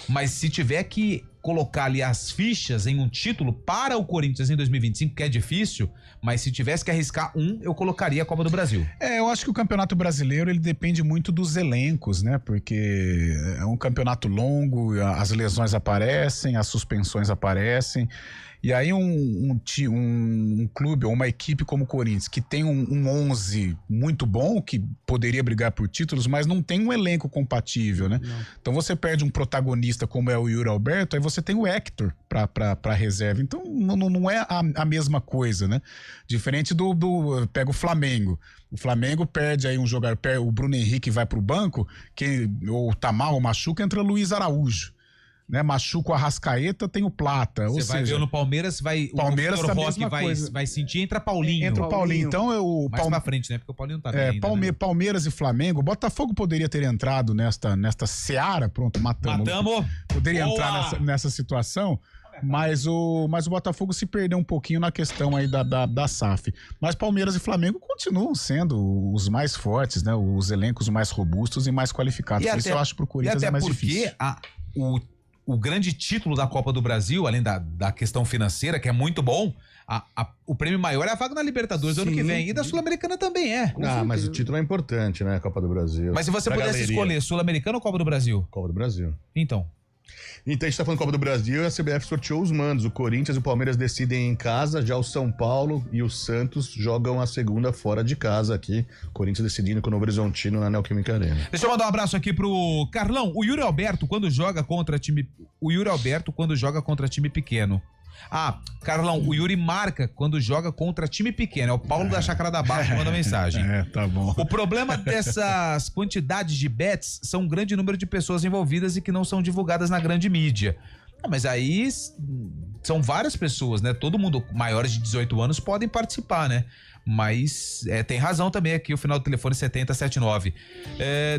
Mas se tiver que colocar ali as fichas em um título para o Corinthians em 2025, que é difícil, mas se tivesse que arriscar eu colocaria a Copa do Brasil. Eu acho que o Campeonato Brasileiro, ele depende muito dos elencos, né? Porque é um campeonato longo, as lesões aparecem, as suspensões aparecem. E aí um clube ou uma equipe como o Corinthians, que tem um 11 muito bom, que poderia brigar por títulos, mas não tem um elenco compatível, né? Não. Então você perde um protagonista como é o Yuri Alberto, aí você tem o Hector pra reserva. Então não é a mesma coisa, né? Diferente pega o Flamengo. O Flamengo perde aí um jogador, o Bruno Henrique vai pro banco, ou tá mal, ou machuca, entra Luiz Araújo. Né, machuca o Arrascaeta, tem o Plata. Você vai ver no Palmeiras, o Vitor Roque vai sentir, entra Paulinho. Entra o Paulinho. Então mais pra frente, né? Porque o Paulinho não tá bem ainda, né? Palmeiras e Flamengo, o Botafogo poderia ter entrado nesta seara, pronto, matamos. Poderia entrar nessa situação, mas o Botafogo se perdeu um pouquinho na questão aí da SAF. Mas Palmeiras e Flamengo continuam sendo os mais fortes, né? Os elencos mais robustos e mais qualificados. Por isso eu acho que pro Corinthians é mais difícil. O grande título da Copa do Brasil, além da questão financeira, que é muito bom, o prêmio maior é a vaga na Libertadores do ano que vem. E da Sul-Americana também é. Mas o título é importante, né? A Copa do Brasil. Mas se você pudesse escolher Sul-Americana ou Copa do Brasil? Copa do Brasil. Então a gente tá falando Copa do Brasil e a CBF sorteou os mandos. O Corinthians e o Palmeiras decidem em casa, já o São Paulo e o Santos jogam a segunda fora de casa aqui. O Corinthians decidindo com o Novo Horizontino na Neoquímica Arena. Deixa eu mandar um abraço aqui pro Carlão. O Yuri Alberto, quando joga contra time pequeno. Carlão, o Yuri marca quando joga contra time pequeno. É o Paulo da Chácara da Barra que manda mensagem. Tá bom. O problema dessas quantidades de bets são um grande número de pessoas envolvidas e que não são divulgadas na grande mídia. Mas aí são várias pessoas, né? Todo mundo maiores de 18 anos podem participar, né? Mas tem razão também aqui, o final do telefone 7079.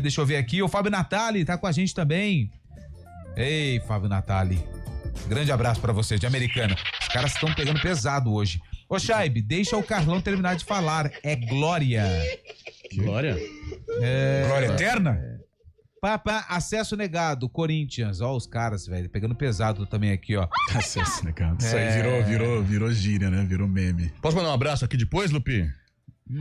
Deixa eu ver aqui, o Fábio Natali tá com a gente também. Ei, Fábio Natali. Grande abraço pra você, de Americana. Os caras estão pegando pesado hoje. Ô, Chaib, deixa o Carlão terminar de falar. É Glória. Glória? Glória eterna? Papá, acesso negado, Corinthians. Ó, os caras, velho, pegando pesado também aqui, ó. Acesso negado. Isso aí virou gíria, né? Virou meme. Posso mandar um abraço aqui depois, Lupi?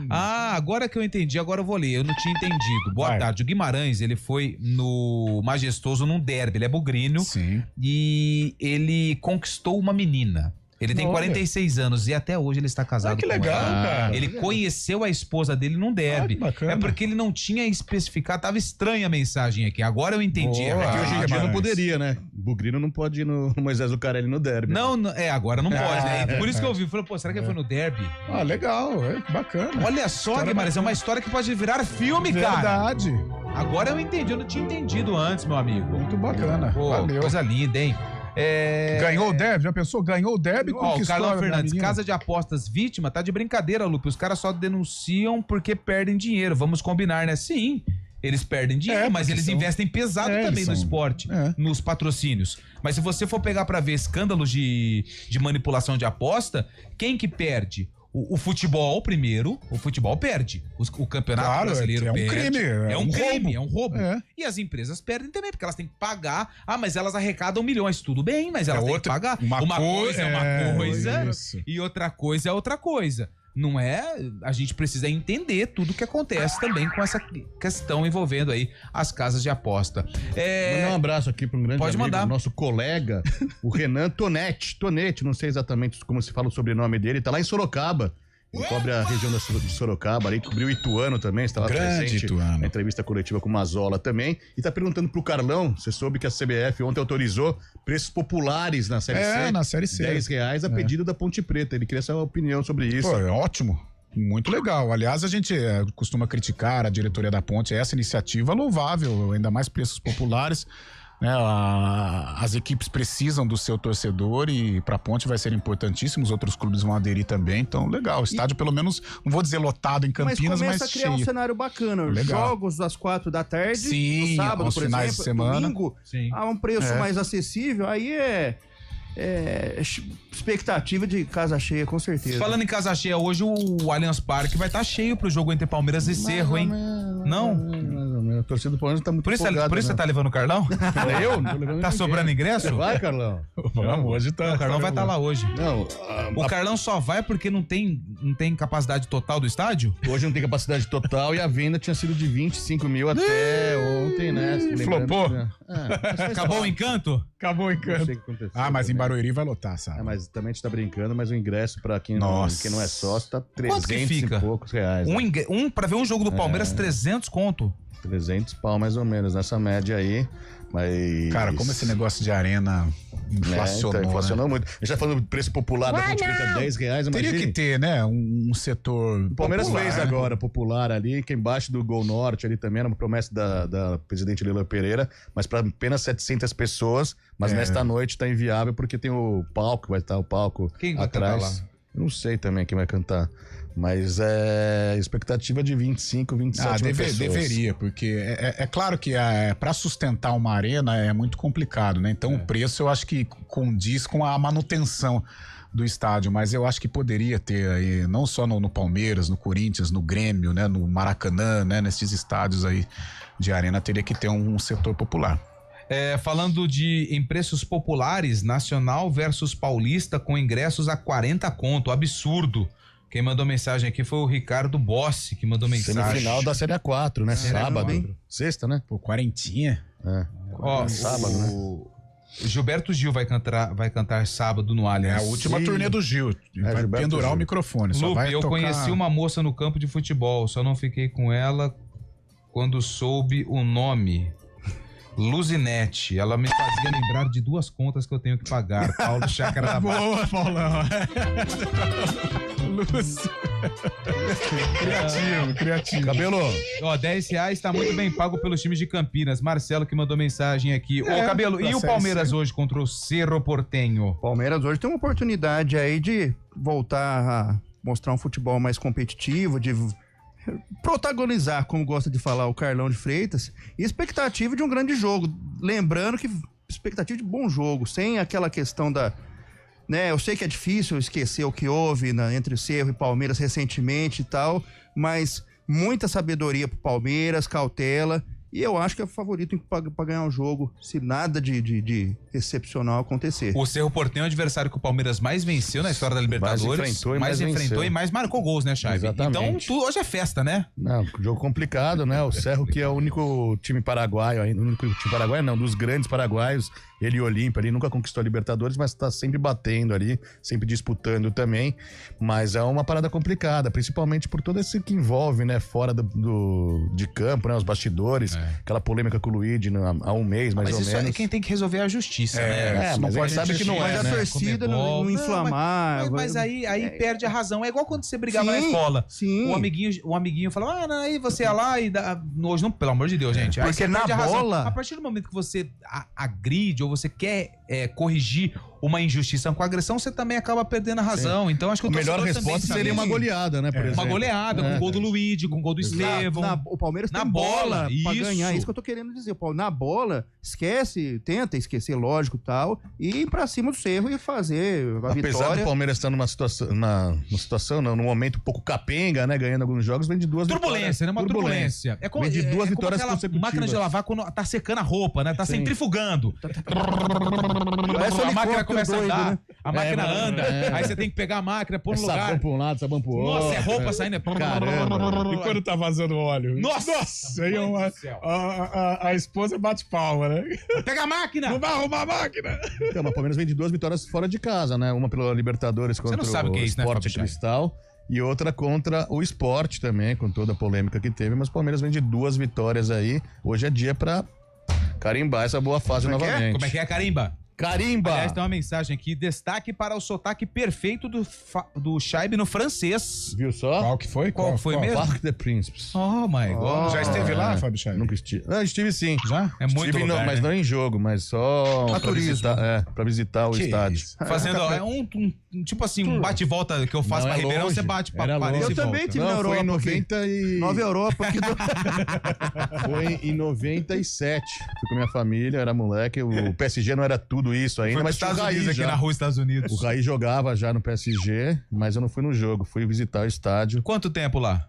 Agora que eu entendi, agora eu vou ler. Eu não tinha entendido. Boa tarde. O Guimarães, ele foi no Majestoso num derby. Ele é bugrino. Sim. E ele conquistou uma menina. Ele tem 46 anos e até hoje ele está casado que legal, com ela. cara. Ele conheceu a esposa dele num derby. Bacana. É porque ele não tinha especificado, tava estranha a mensagem aqui. Agora eu entendi. É que hoje em dia não poderia, né? Bugrino não pode ir no Moisés Lucarelli no derby. Não, agora não pode, né? Por isso que eu vi. Falei, pô, será que foi no derby? Legal, bacana. Olha só, Guimarães, é uma história que pode virar filme, cara. Verdade. Agora eu entendi, eu não tinha entendido antes, meu amigo. Muito bacana. Pô, valeu. Coisa linda, hein? Ganhou o derby? Já pensou? Ganhou o derby? O Carlão Fernandes, casa de apostas vítima, tá de brincadeira, Lupe. Os caras só denunciam porque perdem dinheiro. Vamos combinar, né? Sim, eles perdem dinheiro, mas eles investem pesado também no esporte, nos patrocínios. Mas se você for pegar pra ver escândalos de manipulação de aposta, quem que perde? O futebol, primeiro, o futebol perde. O campeonato brasileiro perde. Crime, é um crime, é um roubo. E as empresas perdem também, porque elas têm que pagar. Mas elas arrecadam milhões, tudo bem, mas elas têm que pagar. Uma coisa é uma coisa e outra coisa é outra coisa. Não é? A gente precisa entender tudo o que acontece também com essa questão envolvendo aí as casas de aposta. Mandar um abraço aqui para um grande Pode amigo, mandar. Nosso colega, o Renan Tonete, não sei exatamente como se fala o sobrenome dele, tá lá em Sorocaba. Ele cobre a região de Sorocaba, ali cobriu Ituano também, estava presente na entrevista coletiva com o Mazola também. E tá perguntando pro Carlão, você soube que a CBF ontem autorizou preços populares na Série C? Na Série C. R$10 a pedido da Ponte Preta. Ele queria saber a opinião sobre isso. Pô, é ótimo. Muito legal. Aliás, a gente costuma criticar a diretoria da Ponte. Essa iniciativa louvável, ainda mais preços populares. As equipes precisam do seu torcedor e para a Ponte vai ser importantíssimo, os outros clubes vão aderir também, então legal, o estádio pelo menos, não vou dizer lotado em Campinas, mas começa a criar cheio. Um cenário bacana, legal. Jogos às 4 da tarde, sim, no sábado, aos por finais exemplo, de semana, domingo, a um preço mais acessível, aí expectativa de casa cheia, com certeza. Falando em casa cheia, hoje o Allianz Parque vai estar cheio pro jogo entre Palmeiras e Cerro, hein? Não? A torcida do Palmeiras tá muito empolgada. Por isso você tá levando o Carlão? Eu? Não tô levando Tá sobrando ingresso? Vai, Carlão. Vamos, hoje tá. O Carlão vai estar lá hoje. Não, o Carlão só vai porque não tem capacidade total do estádio? Hoje não tem capacidade total e a venda tinha sido de 25 mil até ontem, né? Flopou? Acabou o encanto? Acabou o encanto. Mas em Barueri vai lotar, sabe? Mas também a gente tá brincando, mas o ingresso pra quem não é sócio tá 300 e poucos reais. Pra ver um jogo do Palmeiras, 300 conto. 300 pau mais ou menos, nessa média aí. Mas... Cara, como esse negócio de arena inflacionou, muito. A gente tá falando do preço popular da Ponte Preta, 10 reais. Teria que ter, né? Um setor. O Palmeiras popular, fez agora popular ali, que embaixo do Gol Norte ali também, era uma promessa da presidente Leila Pereira, mas para apenas 700 pessoas. Mas nesta noite tá inviável porque tem o palco, vai estar o palco quem vai atrás. Cantar lá? Eu não sei também quem vai cantar. Mas é expectativa de 25, 27 mil pessoas. Deveria, porque é claro que para sustentar uma arena é muito complicado, né? Então o preço eu acho que condiz com a manutenção do estádio, mas eu acho que poderia ter aí, não só no Palmeiras, no Corinthians, no Grêmio, né? No Maracanã, né? Nesses estádios aí de arena teria que ter um setor popular. Falando em preços populares, Nacional versus Paulista com ingressos a 40 conto, absurdo. Quem mandou mensagem aqui foi o Ricardo Bossi, que mandou mensagem. Semifinal da Série A4, né? Sábado. Sexta, né? Pô, quarentinha. Sábado, né? O Gilberto Gil vai cantar sábado no Allianz. É a última turnê do Gil. Vai pendurar o microfone. Lupe, eu conheci uma moça no campo de futebol, só não fiquei com ela quando soube o nome. Luzinete, ela me fazia lembrar de 2 contas que eu tenho que pagar. Paulo Chácara da Barra. Boa, Paulão. Luz. Criativo. Cabelo. 10 reais tá muito bem pago pelos times de Campinas. Marcelo que mandou mensagem aqui. Cabelo, e o Palmeiras hoje contra o Cerro Porteño? Palmeiras hoje tem uma oportunidade aí de voltar a mostrar um futebol mais competitivo, de protagonizar, como gosta de falar o Carlão de Freitas, e expectativa de um grande jogo. Lembrando que expectativa de bom jogo, sem aquela questão da... né, eu sei que é difícil esquecer o que houve entre o Cerro e Palmeiras recentemente e tal, mas muita sabedoria pro Palmeiras, cautela, e eu acho que é o favorito para ganhar o jogo, se nada de excepcional acontecer. O Cerro Porteño é o adversário que o Palmeiras mais venceu na história da Libertadores. Mais enfrentou e mais marcou gols, né, Chave? Exatamente. Então, hoje é festa, né? Não, jogo complicado, né? O Cerro, que é o único time paraguaio, dos grandes paraguaios, ele e o Olímpia ali, nunca conquistou a Libertadores, mas tá sempre batendo ali, sempre disputando também. Mas é uma parada complicada, principalmente por todo esse que envolve, né? Fora de campo, né? Os bastidores, aquela polêmica com o Luigi há um mês, mais ou menos. Mas isso é quem tem que resolver a justiça, né? Mas a gente sabe que não é, mas a torcida não inflamar. Mas aí perde a razão. É igual quando você brigava na escola. Sim. O amiguinho falava, não, aí você ia lá e dá... Hoje não, pelo amor de Deus, gente. Porque na bola... A partir do momento que você agride ou você quer corrigir uma injustiça com agressão, você também acaba perdendo a razão. Então acho que a melhor resposta seria uma goleada, né, por exemplo. Uma goleada, com o gol do Luigi, com o gol do Estevão. O Palmeiras tem bola pra ganhar, isso que eu tô querendo dizer. Na bola, tenta esquecer, lógico, tal, e ir pra cima do Cerro e fazer a vitória. Apesar do Palmeiras estar num momento um pouco capenga, né, ganhando alguns jogos, vem de 2 turbulência, vitórias. Né? Uma turbulência. Vem de 2 vitórias consecutivas. Máquina de lavar quando tá secando a roupa, né? Tá centrifugando. A máquina começa a andar, né? A máquina anda, aí você tem que pegar a máquina, pôr no lugar. Sabão pra um lado, sabão pro outro. Nossa, é roupa saindo. Caramba. E quando tá vazando óleo? Nossa aí a esposa bate palma, né? Pega a máquina! Não vai arrumar a máquina! Então, mas o Palmeiras vem de 2 vitórias fora de casa, né? Uma pela Libertadores contra o Sport Cristal. E outra contra o Sport também, com toda a polêmica que teve. Mas o Palmeiras vem de 2 vitórias aí. Hoje é dia pra carimbar essa boa fase novamente. Como é que é, carimba? Carimba! Aliás, tem uma mensagem aqui. Destaque para o sotaque perfeito do Chaibe no francês. Viu só? Qual que foi? Qual foi mesmo? Parc des Príncipes. Oh, my God. Já esteve lá, Fábio Chaibe? Nunca estive. Não, estive sim. Já? É muito lugar, mas não em jogo, mas só pra visitar o estádio. Fazendo tipo assim, um bate-volta que eu faço pra Ribeirão, você bate pra Paris. Eu também tive na Europa. Foi em 90 e... Nova Europa. Foi em 97. Fui com minha família, era moleque. O PSG não era tudo isso ainda, mas Estados Unidos, aqui na rua Estados Unidos. O Raí jogava já no PSG, mas eu não fui no jogo, fui visitar o estádio. Quanto tempo lá?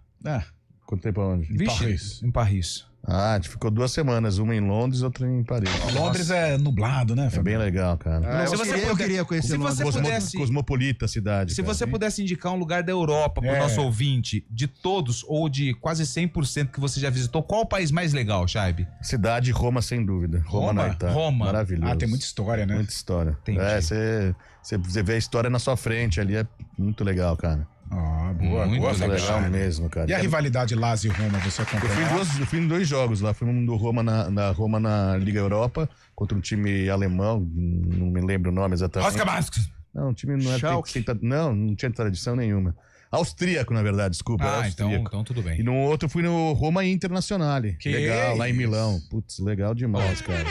Quanto tempo aonde? Em Paris. A gente ficou 2 semanas, uma em Londres e outra em Paris. Londres é nublado, né? É bem legal, cara. Eu queria conhecer Londres. Cosmopolita a cidade. Se você pudesse indicar um lugar da Europa pro nosso ouvinte, de todos ou de quase 100% que você já visitou, qual o país mais legal, Chaib? Cidade Roma, sem dúvida. Roma na Itália. Roma. Maravilhoso. Tem muita história, né? Muita história. Entendi. Você vê a história na sua frente ali, é muito legal, cara. Boa, muito boa, legal mesmo, cara. E a rivalidade Lazio e Roma, você acompanhou? Eu fui em 2 jogos lá. Fui um do Roma Roma na Liga Europa, contra um time alemão, não me lembro o nome exatamente. Oscar Bastos. Não, o time não tinha tradição nenhuma. Austríaco, na verdade, desculpa. Então tudo bem. E no outro eu fui no Roma Internazionale. Legal, lá em Milão. Putz, legal demais, cara.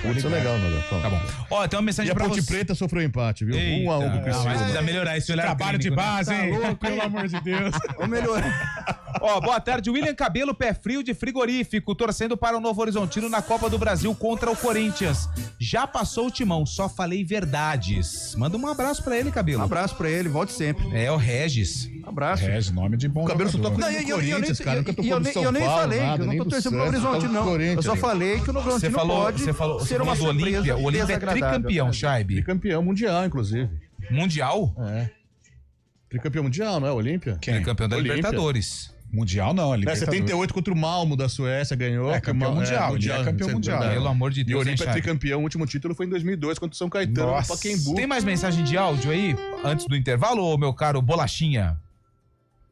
Putz, legal, meu. Tá bom. Ó, tem uma mensagem pra você. E a Ponte Preta sofreu empate, viu? 1-1 pro Criciúma. Mas precisa melhorar esse olhar trabalho de base, hein? Tá louco, pelo amor de Deus. Vamos melhorar. Ó, boa tarde, William Cabelo, pé frio de frigorífico, torcendo para o Novo Horizontino na Copa do Brasil contra o Corinthians. Já passou o timão, só falei verdades. Manda um abraço pra ele, Cabelo. Um abraço pra ele, volte sempre. É o Regis. Abraço. Regis, nome de bom. O Cabelo só toca no Corinthians, cara. Nunca tocou no São Paulo. Eu nem falei que eu não tô torcendo pro Horizontino, não. Eu só falei que o Novo Horizontino pode ser uma surpresa. O Olímpia é tricampeão, Chaib. Tricampeão mundial, inclusive. Mundial? É. Tricampeão mundial, não é o Olímpia? Tricampeão da Libertadores. Mundial não, Libertadores. 78 contra o Malmo da Suécia, ganhou. É campeão mundial, é campeão mundial. Pelo amor de Deus. E o Olímpia é tricampeão, o último título foi em 2002 contra o São Caetano, no Pacaembu. Tem mais mensagem de áudio aí, antes do intervalo, meu caro Bolachinha?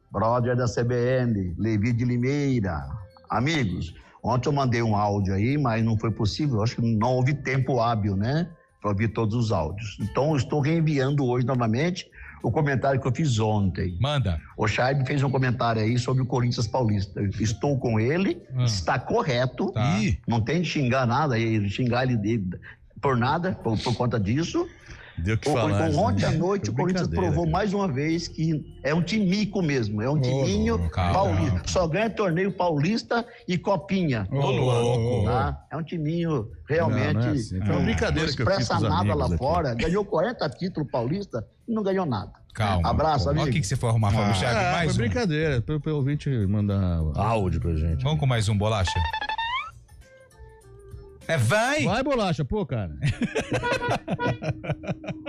Brother da CBN, Levi de Limeira. Amigos, ontem eu mandei um áudio aí, mas não foi possível, acho que não houve tempo hábil, né, para ouvir todos os áudios. Então eu estou reenviando hoje novamente o comentário que eu fiz ontem. Manda. O Chaib fez um comentário aí sobre o Corinthians Paulista. Eu estou com ele, está correto, não tem de xingar nada, xingar ele por nada, por conta disso. Deu que falar. Ontem à noite o Corinthians provou mais uma vez que é um timico mesmo, é um timinho paulista. Só ganha torneio paulista e copinha. Tá? É um timinho realmente não expressa nada lá fora. Ganhou 40 títulos paulista e não ganhou nada. Calma. Abraço, amigo. Olha o que você foi arrumar, Fábio Chaves. Mais foi brincadeira, pro ouvinte mandar áudio pra gente. Vamos com mais um, Bolacha? Vai! Vai, Bolacha, pô, cara.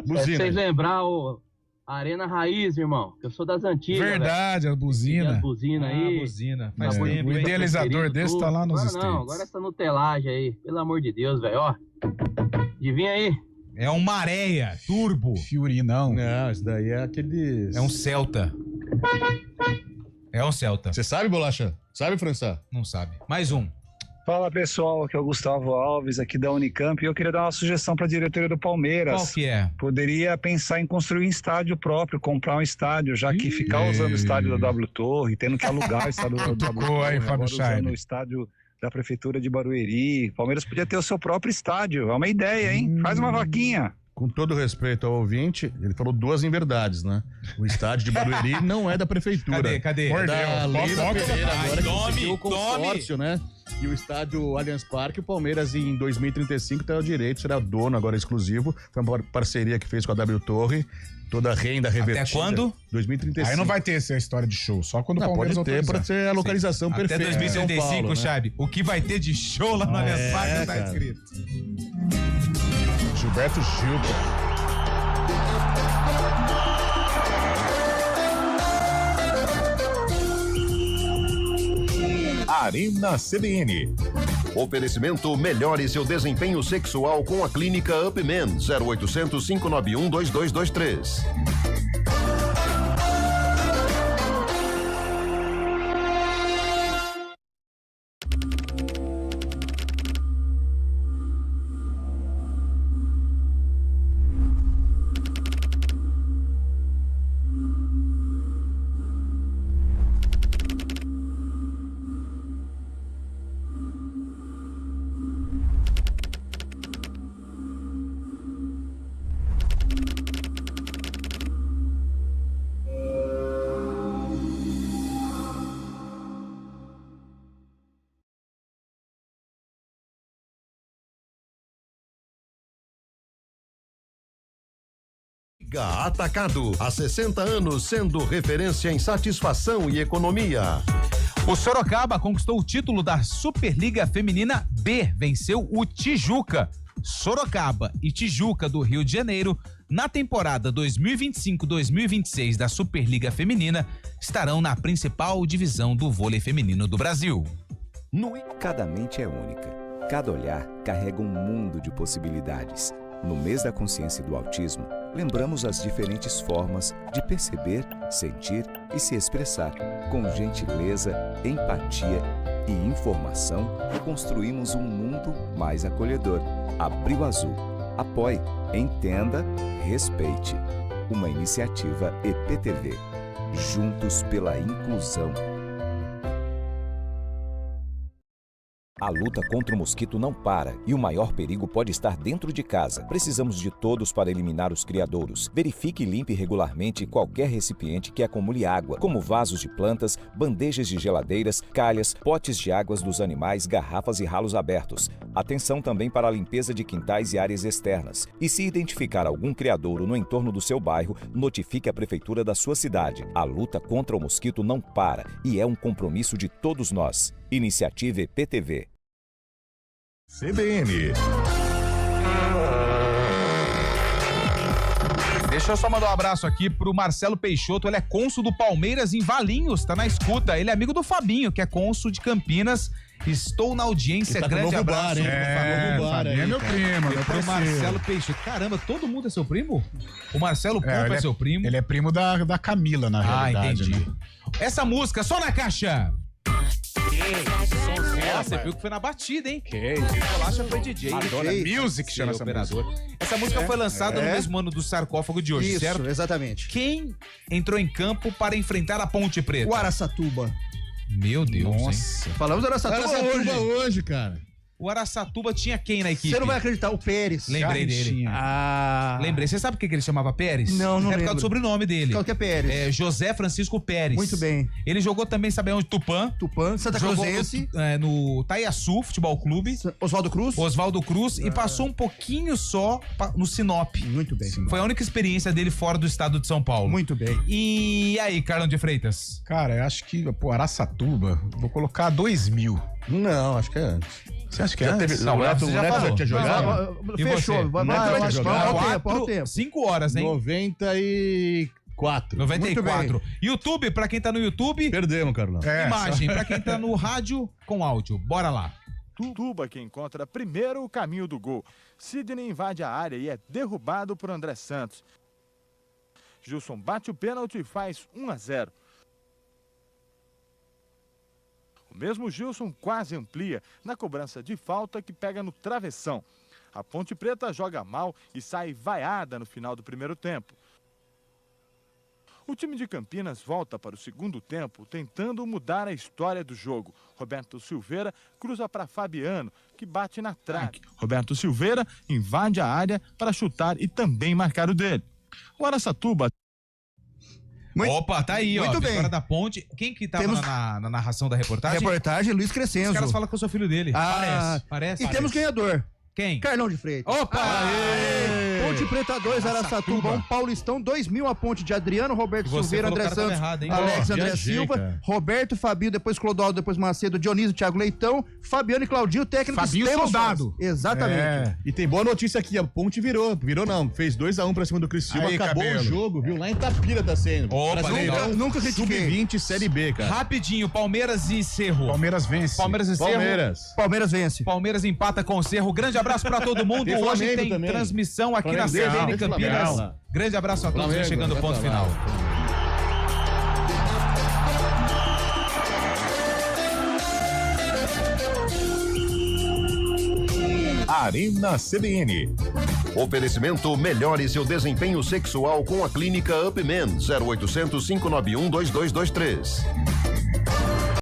Buzina. Vocês lembrar o Arena Raiz, irmão, que eu sou das antigas. Verdade, a buzina. A buzina aí. A buzina. Faz tempo. O idealizador desse tá lá nos States. Não, agora essa nutelagem aí, pelo amor de Deus, velho, ó. Adivinha aí? É um Maréia, turbo. Fiori, não. Não, isso daí é aquele... É um Celta. É um Celta. Você sabe, Bolacha? Sabe, Françá? Não sabe. Mais um. Fala pessoal, aqui é o Gustavo Alves, aqui da Unicamp, e eu queria dar uma sugestão para a diretoria do Palmeiras. Qual que é? Poderia pensar em construir um estádio próprio, comprar um estádio, já que ficar usando o estádio da W Torre, tendo que alugar o estádio da W Torre, agora usando o estádio da Prefeitura de Barueri. Palmeiras podia ter o seu próprio estádio, é uma ideia, hein? Faz uma vaquinha. Com todo respeito ao ouvinte, ele falou 2 inverdades, né? O estádio de Barueri não é da prefeitura. Cadê? É da Leila Pereira, agora que conseguiu o consórcio, né? E o estádio Allianz Parque, o Palmeiras em 2035 tem o direito, será dono agora exclusivo. Foi uma parceria que fez com a W Torre. Toda a renda revertida. Até quando? 2035. Aí não vai ter essa história de show, só quando o Palmeiras pode ter, para ser a localização perfeita. Até 2035, Chabe. O que vai ter de show lá no Allianz Parque não tá escrito. Gilberto Gil, Arena CBN. Oferecimento: melhore seu desempenho sexual com a clínica Upman. 0800 591 2223. Atacado, há 60 anos sendo referência em satisfação e economia. O Sorocaba conquistou o título da Superliga Feminina B, venceu o Tijuca. Sorocaba e Tijuca do Rio de Janeiro, na temporada 2025-2026 da Superliga Feminina, estarão na principal divisão do vôlei feminino do Brasil. Cada mente é única. Cada olhar carrega um mundo de possibilidades. No mês da consciência do autismo, lembramos as diferentes formas de perceber, sentir e se expressar. Com gentileza, empatia e informação, construímos um mundo mais acolhedor. Abril Azul. Apoie, entenda, respeite. Uma iniciativa EPTV. Juntos pela inclusão. A luta contra o mosquito não para e o maior perigo pode estar dentro de casa. Precisamos de todos para eliminar os criadouros. Verifique e limpe regularmente qualquer recipiente que acumule água, como vasos de plantas, bandejas de geladeiras, calhas, potes de águas dos animais, garrafas e ralos abertos. Atenção também para a limpeza de quintais e áreas externas. E se identificar algum criadouro no entorno do seu bairro, notifique a prefeitura da sua cidade. A luta contra o mosquito não para e é um compromisso de todos nós. Iniciativa EPTV. CBN. Deixa eu só mandar um abraço aqui pro Marcelo Peixoto, ele é cônsul do Palmeiras em Valinhos, tá na escuta. Ele é amigo do Fabinho, que é cônsul de Campinas. Estou na audiência, grande abraço. Fabinho é meu primo, meu pro Marcelo Peixoto. Caramba, todo mundo é seu primo? O Marcelo Pompa é seu primo? Ele é primo da Camila, na realidade. Entendi. Né? Essa música, só na caixa. Você viu que foi na batida, hein? Bolacha foi DJ. Madonna Music chama essa música. Essa música foi lançada no mesmo ano do sarcófago de hoje, certo? Exatamente. Quem entrou em campo para enfrentar a Ponte Preta? O Araçatuba. Meu Deus, Nossa. hein? Falamos do Araçatuba hoje, cara. O Araçatuba tinha quem na equipe? Você não vai acreditar, o Pérez. Lembrei dele. Lembrei. Você sabe por que ele chamava Pérez? Não É por lembro. causa do sobrenome dele. Qual que é Pérez? É José Francisco Pérez. Muito bem. Ele jogou também, sabe onde? Tupã, Santa jogou Cruzense. no Taiaçu Futebol Clube. Oswaldo Cruz. E passou um pouquinho só no Sinop. Muito bem. Foi a única experiência dele fora do estado de São Paulo. Muito bem. E aí, Carlão de Freitas? Cara, eu acho que, Araçatuba, vou colocar 2000. Não, acho que é antes. Você acha que Já teve? Não, você já falou. Tinha jogado? Fechou. Vai o tempo. 5 horas, hein? 94. 94. YouTube, pra quem tá no YouTube. Perdemos, Carlão. Imagem, pra quem tá no rádio, com áudio. Bora lá. Tuba que encontra primeiro o caminho do gol. Sidney invade a área e é derrubado por André Santos. Gilson bate o pênalti e faz 1-0. O mesmo Gilson quase amplia na cobrança de falta que pega no travessão. A Ponte Preta joga mal e sai vaiada no final do primeiro tempo. O time de Campinas volta para o segundo tempo, tentando mudar a história do jogo. Roberto Silveira cruza para Fabiano, que bate na trave. Roberto Silveira invade a área para chutar e também marcar o dele. O Araçatuba... Opa, tá aí, Muito bem. Vitória da Ponte. Quem que tava na narração da reportagem? Reportagem, Luiz Crescenzo. Os caras falam que eu sou filho dele. Parece. E temos ganhador. Quem? Carlão de Freitas. Opa! Ponte Preta 2, Araçatuba 1, Paulistão 2000, a ponte de Adriano, Roberto Silveira, André Santos, Alex André Silva, Roberto, Fabio, depois Clodoaldo, depois Macedo, Dionísio, Thiago Leitão, Fabiano e Claudinho, técnico Fabinho Soldado. Exatamente. E tem boa notícia aqui, a Ponte virou não, fez 2-1 pra cima do Criciúma, Aí, acabou cabelo. o jogo, viu? Lá em Itapira tá sendo. Opa, nunca critiquei. Sub-20, Série B, cara. Rapidinho, Palmeiras e Cerro. Palmeiras vence. Palmeiras e Cerro. Palmeiras vence. Palmeiras empata com o Cerro. Grande abraço pra todo mundo. Tem Hoje Flamengo tem também. transmissão aqui na Flamengo, CBN tem Campinas. Flamengo. Grande abraço a todos, Flamengo, chegando ao ponto vai final. Arena CBN. Oferecimento: melhore seu desempenho sexual com a clínica Upman 0800 591 2223.